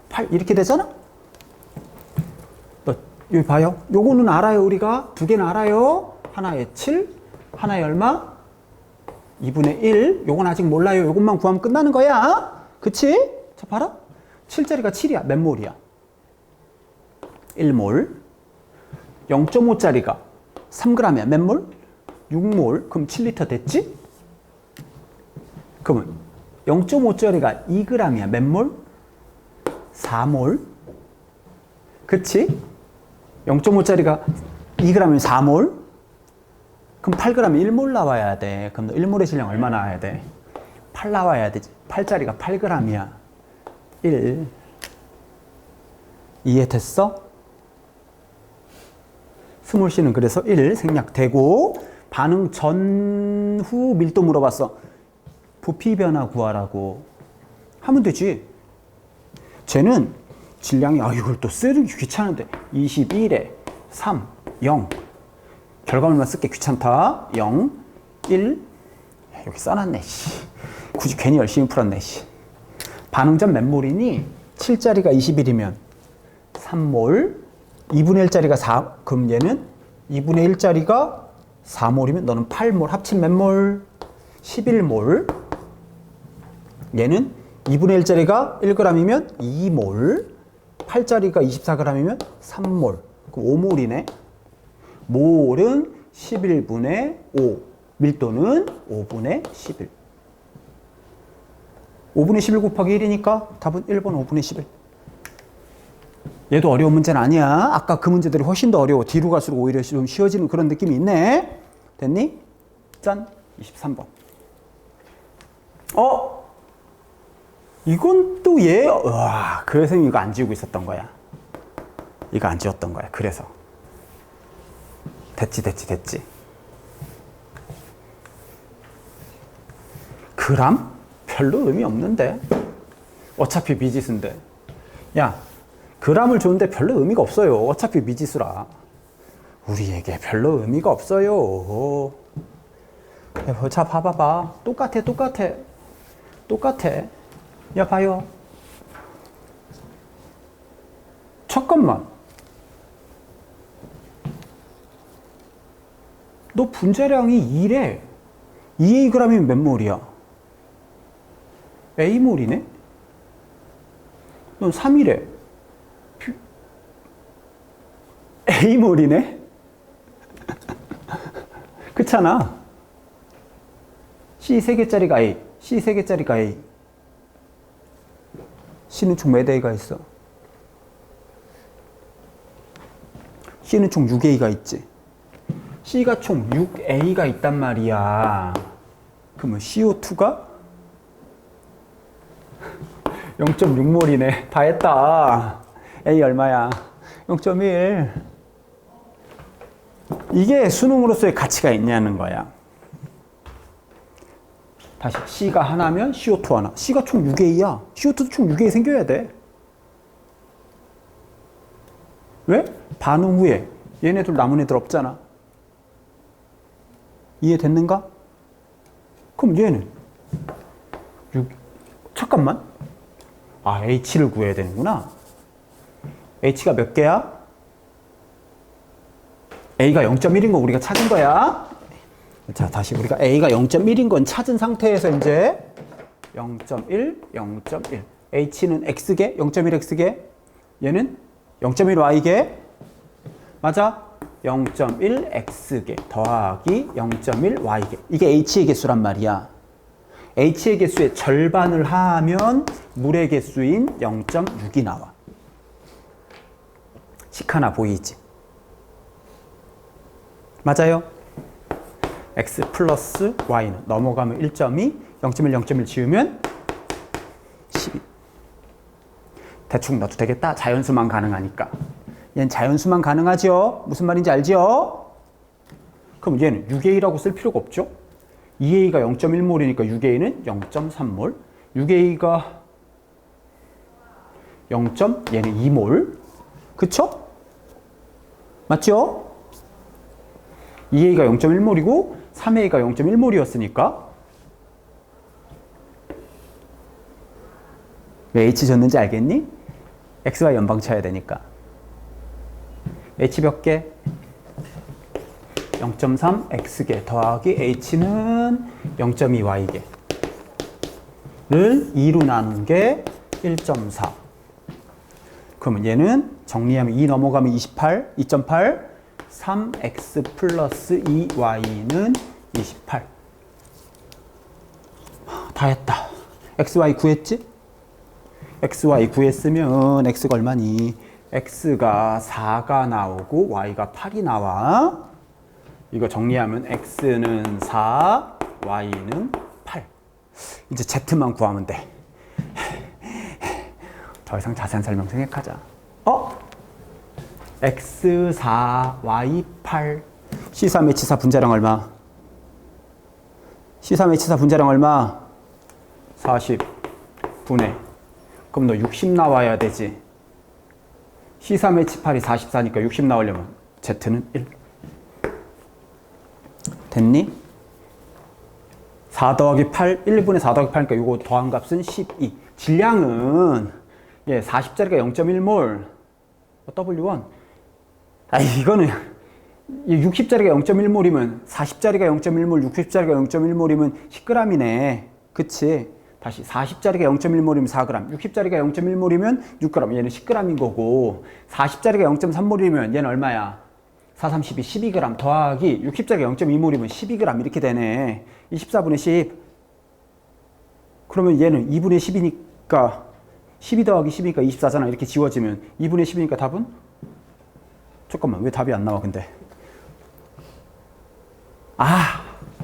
8 이렇게 되잖아. 여기 봐요. 요거는 알아요. 우리가 두 개는 알아요. 하나에 7 하나에 얼마? 2분의 1. 요건 아직 몰라요. 요것만 구하면 끝나는 거야. 그치? 자 봐라. 7짜리가 7이야. 몇 몰이야? 1몰. 0.5짜리가 3g이야. 몇 몰? 6몰. 그럼 7리터 됐지? 그러면 0.5짜리가 2g이야. 몇 몰? 4몰. 그치? 0.5짜리가 2g이면 4몰? 그럼 8g이 1몰 나와야 돼. 그럼 너 1몰의 질량 얼마 나와야 돼? 8 나와야 되지. 8짜리가 8g이야. 1. 이해됐어? 스몰 C는 그래서 1 생략되고, 반응 전후 밀도 물어봤어. 부피 변화 구하라고 하면 되지. 쟤는 질량이 이걸 또 쓰기 귀찮은데 21에 3, 0 결과물만 쓸게 귀찮다. 0, 1 여기 써놨네. 굳이 괜히 열심히 풀었네. 반응 전 몇 몰이니? 7짜리가 21이면 3몰, 2분의 1짜리가 4, 그럼 얘는 2분의 1짜리가 4몰이면 너는 8몰, 합친 몇 몰? 11몰. 얘는 2분의 1짜리가 1g이면 2몰, 8짜리가 24g이면 3몰. 그럼 5몰이네. 몰은 11분의 5, 밀도는 5분의 11. 5분의 11 곱하기 1이니까 답은 1번 5분의 11. 얘도 어려운 문제는 아니야. 아까 그 문제들이 훨씬 더 어려워. 뒤로 갈수록 오히려 좀 쉬워지는 그런 느낌이 있네. 됐니? 짠! 23번. 이건 또 얘, 와, 그래서 이거 안 지우고 있었던 거야. 이거 안 지웠던 거야. 그래서. 됐지. 그람? 별로 의미 없는데. 어차피 미지수인데. 야, 그람을 주는데 별로 의미가 없어요. 어차피 미지수라. 우리에게 별로 의미가 없어요. 자, 봐봐봐. 똑같아. 야, 봐요. 잠깐만. 너 분자량이 2래. 2g이면 몇 몰이야? A몰이네? 넌 3이래. A몰이네? 그렇잖아. C 3개짜리가 A, C 3개짜리가 A. C는 총 몇 A가 있어? C는 총 6A가 있지. C가 총 6A가 있단 말이야. 그러면 CO2가 0.6몰이네. 다 했다. A 얼마야? 0.1. 이게 수능으로서의 가치가 있냐는 거야. 다시 C가 하나면 CO2 하나. C가 총 6A야. CO2도 총 6A 생겨야 돼. 왜? 반응 후에 얘네들 남은 애들 없잖아. 이해됐는가? 그럼 얘는 잠깐만. 아, H를 구해야 되는구나. H가 몇 개야? A가 0.1인 거 우리가 찾은 거야. 자, 다시 우리가 A가 0.1인 건 찾은 상태에서 이제 0.1, 0.1. H는 X개, 0.1X개. 얘는 0.1Y개. 맞아? 0.1X개 더하기 0.1Y개. 이게 H의 개수란 말이야. H의 개수의 절반을 하면 물의 개수인 0.6이 나와. 식 하나 보이지? 맞아요? X 플러스 Y는 넘어가면 1.2, 0.1, 0.1 지우면 12. 대충 넣어도 되겠다. 자연수만 가능하니까. 얘는 자연수만 가능하죠? 무슨 말인지 알죠? 그럼 얘는 6A라고 쓸 필요가 없죠? 2A가 0.1몰이니까 6A는 0.3몰. 6A가 0. 얘는 2몰. 그쵸? 맞죠? 2A가 0.1몰이고 3A가 0.1몰이었으니까 왜 H 줬는지 알겠니? X와 연방 쳐야 되니까. H 몇 개? 0.3 X개 더하기 H는 0.2Y개 를 2로 나눈 게 1.4. 그러면 얘는 정리하면 2 넘어가면 28, 2.8, 3X 플러스 2Y는 28. 다 했다. XY 구했지? XY 구했으면 X가 얼마니? X가 4가 나오고 Y가 8이 나와. 이거 정리하면 X는 4, Y는 8. 이제 Z만 구하면 돼. 더 이상 자세한 설명 생략하자. X4, Y8. C3H4 분자량 얼마? C3H4 분자량 얼마? 40분의. 그럼 너 60 나와야 되지. C3H8이 44니까 60 나오려면 Z는 1. 됐니? 4 더하기 8, 1분의 4 더하기 8이니까 이거 더한 값은 12. 질량은 40짜리가 0.1몰. W1. 이거는 60짜리가 0.1몰이면 40짜리가 0.1몰, 60짜리가 0.1몰이면 10g이네. 그치? 다시 40짜리가 0.1몰이면 4g, 60짜리가 0.1몰이면 6g. 얘는 10g인 거고 40짜리가 0.3몰이면 얘는 얼마야? 4, 3, 12, 12g 더하기 60짜리가 0.2몰이면 12g 이렇게 되네. 24분의 10. 그러면 얘는 2분의 10이니까 12 더하기 12니까 24잖아. 이렇게 지워지면 2분의 10이니까 답은? 잠깐만, 왜 답이 안 나와 근데?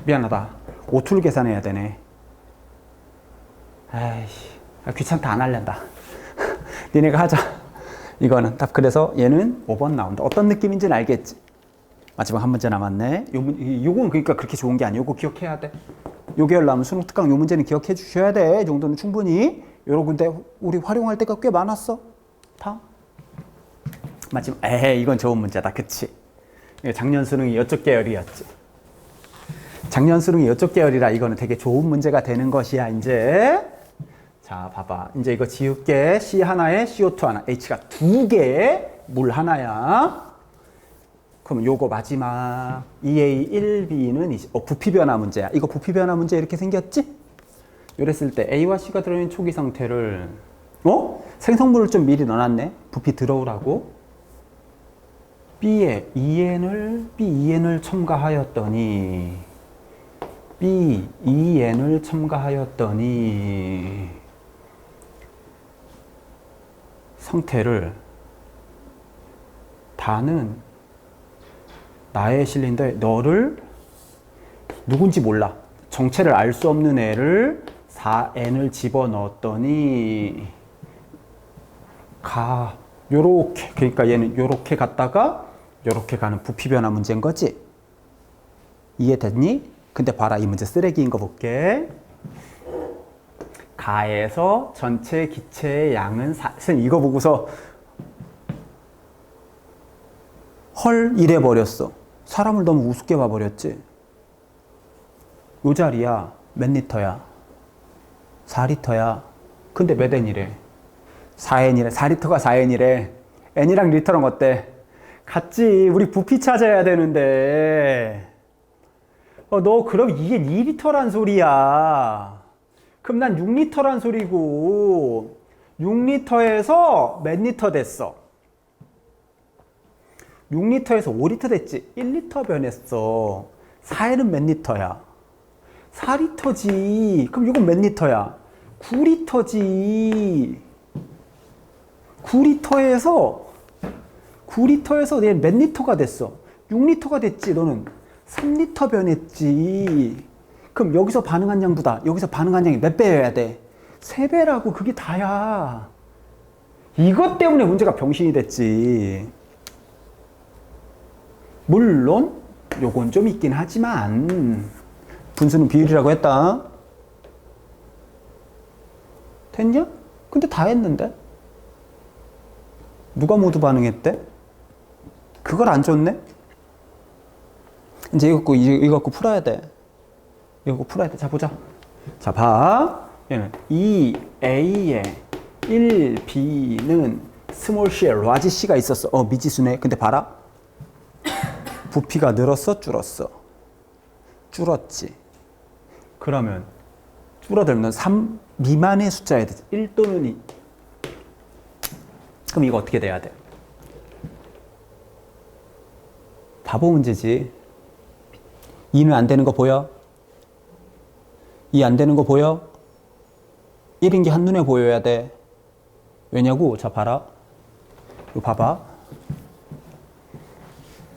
미안하다. 오툴 계산해야 되네. 아이씨, 귀찮다. 안 할란다. 니네가 하자. 이거는 답. 그래서 얘는 5번 나온다. 어떤 느낌인지는 알겠지? 마지막 한 문제 남았네. 요건 그러니까 그렇게 좋은 게 아니야. 요거 기억해야 돼. 요 계열 나오면 수능 특강 요 문제는 기억해 주셔야 돼. 이 정도는 충분히. 요런 군데 우리 활용할 때가 꽤 많았어. 다음. 마지막. 이건 좋은 문제다. 그치? 작년 수능이 이쪽 계열이었지. 작년 수능이 이쪽 계열이라 이거는 되게 좋은 문제가 되는 것이야, 이제. 자, 봐봐. 이제 이거 지울게. C 하나에 CO2 하나. H가 2개, 물 하나야. 그럼 요거 마지막 2A, 1B는 부피 변화 문제야. 이거 부피 변화 문제 이렇게 생겼지? 이랬을 때 A와 C가 들어있는 초기 상태를 생성물을 좀 미리 넣어놨네. 부피 들어오라고. B에 B2N을 첨가하였더니 성태를 다는 나의 실린더에 너를 누군지 몰라. 정체를 알 수 없는 애를 4N을 집어넣었더니 요렇게, 그러니까 얘는 요렇게 갔다가 요렇게 가는 부피 변화 문제인 거지. 이해됐니? 근데 봐라, 이 문제 쓰레기인 거 볼게. 가에서 전체 기체의 양은 선생님 이거 보고서 헐 이래 버렸어. 사람을 너무 우습게 봐버렸지. 요 자리야 몇 리터야? 4리터야. 근데 몇 N이래? 4N이래. 4리터가 4N이래. N이랑 리터랑 어때? 같지. 우리 부피 찾아야 되는데. 너 그럼 이게 2리터란 소리야. 그럼 난 6리터란 소리고 6리터에서 몇 리터 됐어? 6리터에서 5리터 됐지. 1리터 변했어. 4N은 몇 리터야? 4리터지. 그럼 이건 몇 리터야? 9리터지. 9리터에서 얘 몇 리터가 됐어? 6리터가 됐지. 너는 3리터 변했지. 그럼 여기서 반응한 양보다 여기서 반응한 양이 몇 배여야 돼? 3배라고. 그게 다야. 이것 때문에 문제가 병신이 됐지. 물론 요건 좀 있긴 하지만 분수는 비율이라고 했다. 됐냐? 근데 다 했는데? 누가 모두 반응했대? 그걸 안 줬네? 이제 이거 갖고 풀어야 돼. 이거 갖고 풀어야 돼. 자, 보자. 자, 봐. 얘는 2A에 1B는 스몰 C에 라지 C가 있었어. 미지수네. 근데 봐라. 부피가 늘었어? 줄었어? 줄었지. 그러면 줄어들면 3 미만의 숫자여야 되지. 1 또는 2. 그럼 이거 어떻게 돼야 돼? 바보 문제지. 2는 안 되는 거 보여? 2 안 되는 거 보여? 1인 게 한눈에 보여야 돼. 왜냐고? 자, 봐라. 이거 봐봐.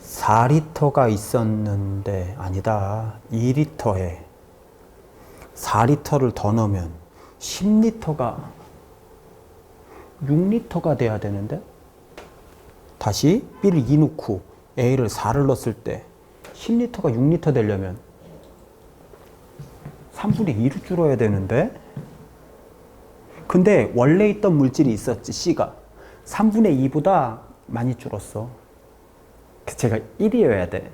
4리터가 있었는데, 아니다. 2리터에 4리터를 더 넣으면 10리터가 6리터가 돼야 되는데? 다시 B를 2 넣고 A를 4를 넣었을 때 10리터가 6리터 되려면 3분의 2로 줄어야 되는데? 근데 원래 있던 물질이 있었지, C가. 3분의 2보다 많이 줄었어. 제가 1이어야 돼.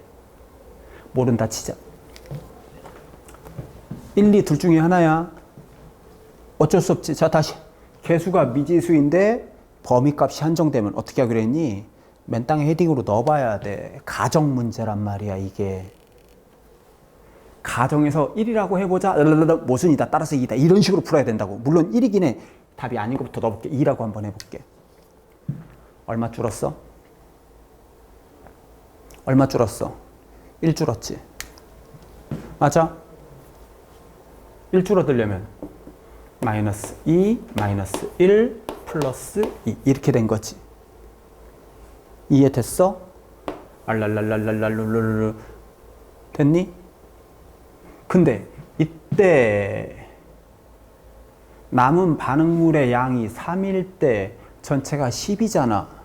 모른다 치자. 1, 2 둘 중에 하나야. 어쩔 수 없지. 자, 다시. 개수가 미지수인데 범위값이 한정되면 어떻게 하기로 했니? 맨 땅에 헤딩으로 넣어봐야 돼. 가정 문제란 말이야, 이게. 가정에서 1이라고 해보자. 모순이다. 따라서 2다. 이런 식으로 풀어야 된다고. 물론 1이긴 해. 답이 아닌 것부터 넣어볼게. 2라고 한번 해볼게. 얼마 줄었어? 얼마 줄었어? 1 줄었지. 맞아? 1 줄어들려면 마이너스 2, 마이너스 1, 플러스 2 이렇게 된 거지. 이해됐어? 알랄랄랄랄랄룰룰 됐니? 근데 이때 남은 반응물의 양이 3일 때 전체가 10이잖아.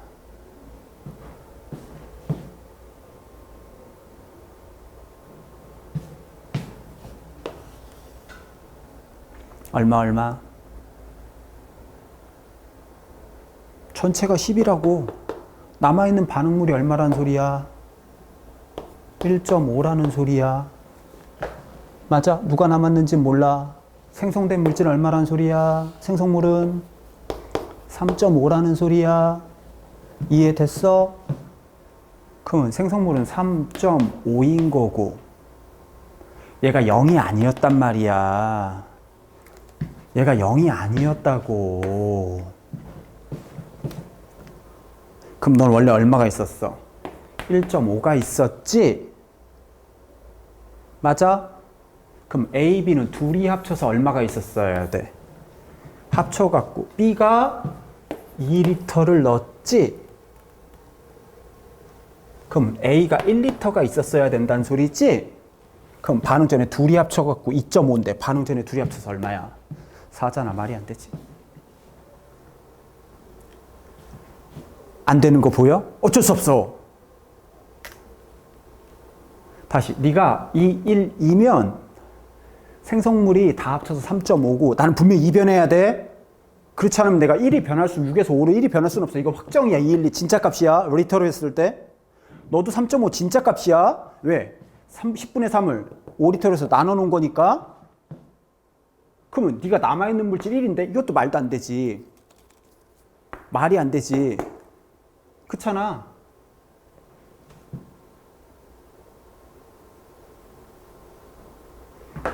얼마? 전체가 10이라고. 남아있는 반응물이 얼마란 소리야? 1.5라는 소리야. 맞아? 누가 남았는지 몰라. 생성된 물질은 얼마란 소리야? 생성물은 3.5라는 소리야. 이해됐어? 그러면 생성물은 3.5인 거고 얘가 0이 아니었단 말이야. 얘가 0이 아니었다고. 그럼 넌 원래 얼마가 있었어? 1.5가 있었지? 맞아? 그럼 A, B는 둘이 합쳐서 얼마가 있었어야 돼? 합쳐갖고 B가 2리터를 넣었지? 그럼 A가 1리터가 있었어야 된다는 소리지? 그럼 반응 전에 둘이 합쳐갖고 2.5인데 반응 전에 둘이 합쳐서 얼마야? 4잖아. 말이 안 되지. 안 되는 거 보여? 어쩔 수 없어. 다시 네가 2, 1, 2면 생성물이 다 합쳐서 3.5고 나는 분명히 2 변해야 돼. 그렇지 않으면 내가 1이 변할 수 6에서 5로 1이 변할 수는 없어. 이거 확정이야. 2, 1, 2 진짜 값이야. 리터로 했을 때. 너도 3.5 진짜 값이야. 왜? 10분의 3을 5리터로 해서 나눠 놓은 거니까. 그러면 네가 남아있는 물질 1인데 이것도 말도 안 되지. 말이 안 되지. 그렇잖아.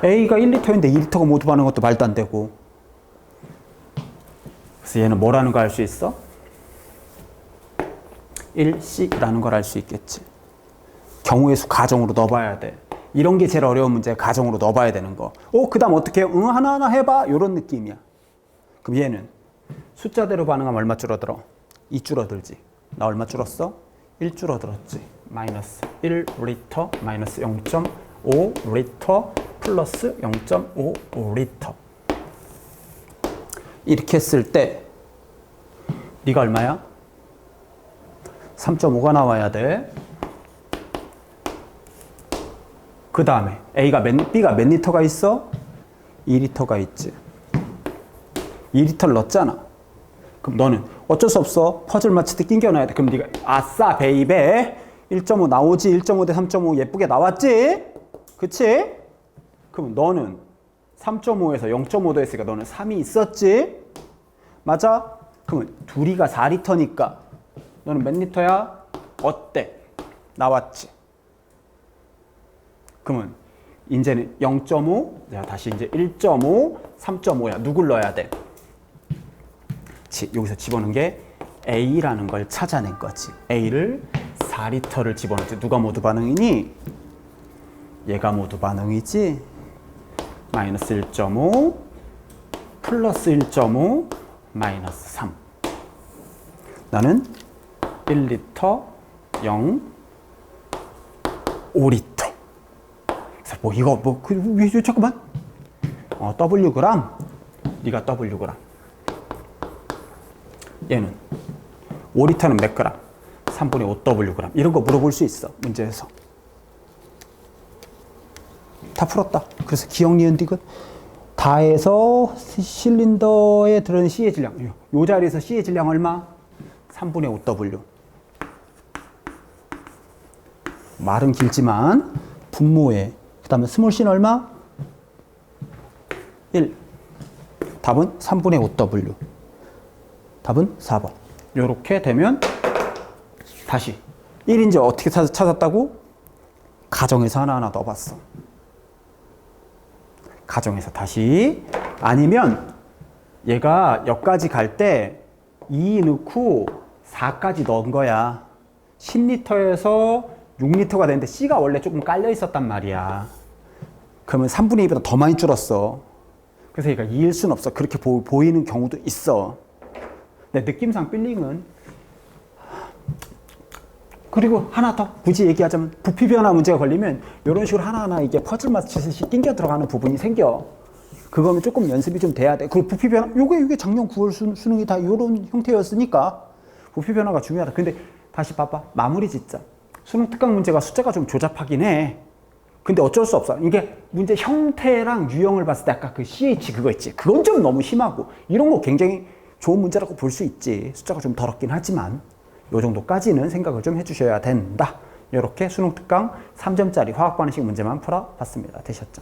A가 1리터인데 2리터가 모두 반응한 것도 말도 안 되고. 그래서 얘는 뭐라는 거 알 수 있어? 1C라는 걸 알 수 있겠지. 경우의 수 가정으로 넣어봐야 돼. 이런 게 제일 어려운 문제, 가정으로 넣어봐야 되는 거. 그 다음 어떻게 해요? 하나하나 해봐. 이런 느낌이야. 그럼 얘는 숫자대로 반응하면 얼마 줄어들어? 2 줄어들지. 나 얼마 줄었어? 1 줄어들었지. 마이너스 1리터 마이너스 0.5리터 플러스 0.55리터. 이렇게 했을 때 네가 얼마야? 3.5가 나와야 돼. 그 다음에 B가 몇 리터가 있어? 2리터가 있지. 2리터를 넣었잖아. 그럼 너는 어쩔 수 없어. 퍼즐 맞추듯 낑겨놔야 돼. 그럼 네가 아싸 베이베 1.5 나오지. 1.5 대 3.5 예쁘게 나왔지? 그치? 그럼 너는 3.5에서 0.5도 했으니까 너는 3이 있었지? 맞아? 그러면 둘이가 4리터니까 너는 몇 리터야? 어때? 나왔지? 그러면 이제는 0.5, 자, 다시 이제 1.5, 3.5야. 누굴 넣어야 돼? 여기서 집어넣은 게 A라는 걸 찾아낸 거지. A를 4리터를 집어넣지. 누가 모두 반응이니? 얘가 모두 반응이지. 마이너스 1.5 플러스 1.5 마이너스 3. 나는 1리터 0 5리터. 뭐 이거 잠깐만. Wg. 네가 Wg. 얘는 5리터는 몇 그램? 3분의 5Wg. 이런 거 물어볼 수 있어. 문제에서. 다 풀었다. 그래서 기억, 니은, 디귿 다 해서 실린더에 들어있는 C의 질량. 이 자리에서 C의 질량 얼마? 3분의 5W. 말은 길지만 분모에 그 다음에 스몰 C는 얼마? 1. 답은 3분의 5W. 답은 4번. 이렇게 되면 다시 1인지 어떻게 찾았다고? 가정에서 하나하나 넣어봤어. 가정에서 다시. 아니면 얘가 여기까지 갈 때 2 넣고 4까지 넣은 거야. 10리터에서 6리터가 되는데 C가 원래 조금 깔려 있었단 말이야. 그러면 3분의 2보다 더 많이 줄었어. 그래서 얘가 2일 수는 없어. 그렇게 보이는 경우도 있어. 근데 느낌상 필링은. 그리고 하나 더 굳이 얘기하자면 부피 변화 문제가 걸리면 이런 식으로 하나하나 이게 퍼즐 맞추듯이 낑겨 들어가는 부분이 생겨. 그거는 조금 연습이 좀 돼야 돼. 그리고 부피 변화, 요게 작년 9월 수능이 다 이런 형태였으니까 부피 변화가 중요하다. 근데 다시 봐봐. 마무리 짓자. 수능 특강 문제가 숫자가 좀 조잡하긴 해. 근데 어쩔 수 없어. 이게 문제 형태랑 유형을 봤을 때 아까 그 CH 그거 있지. 그건 좀 너무 심하고 이런 거 굉장히 좋은 문제라고 볼 수 있지. 숫자가 좀 더럽긴 하지만 요 정도까지는 생각을 좀 해주셔야 된다. 이렇게 수능 특강 3점짜리 화학 반응식 문제만 풀어봤습니다. 되셨죠?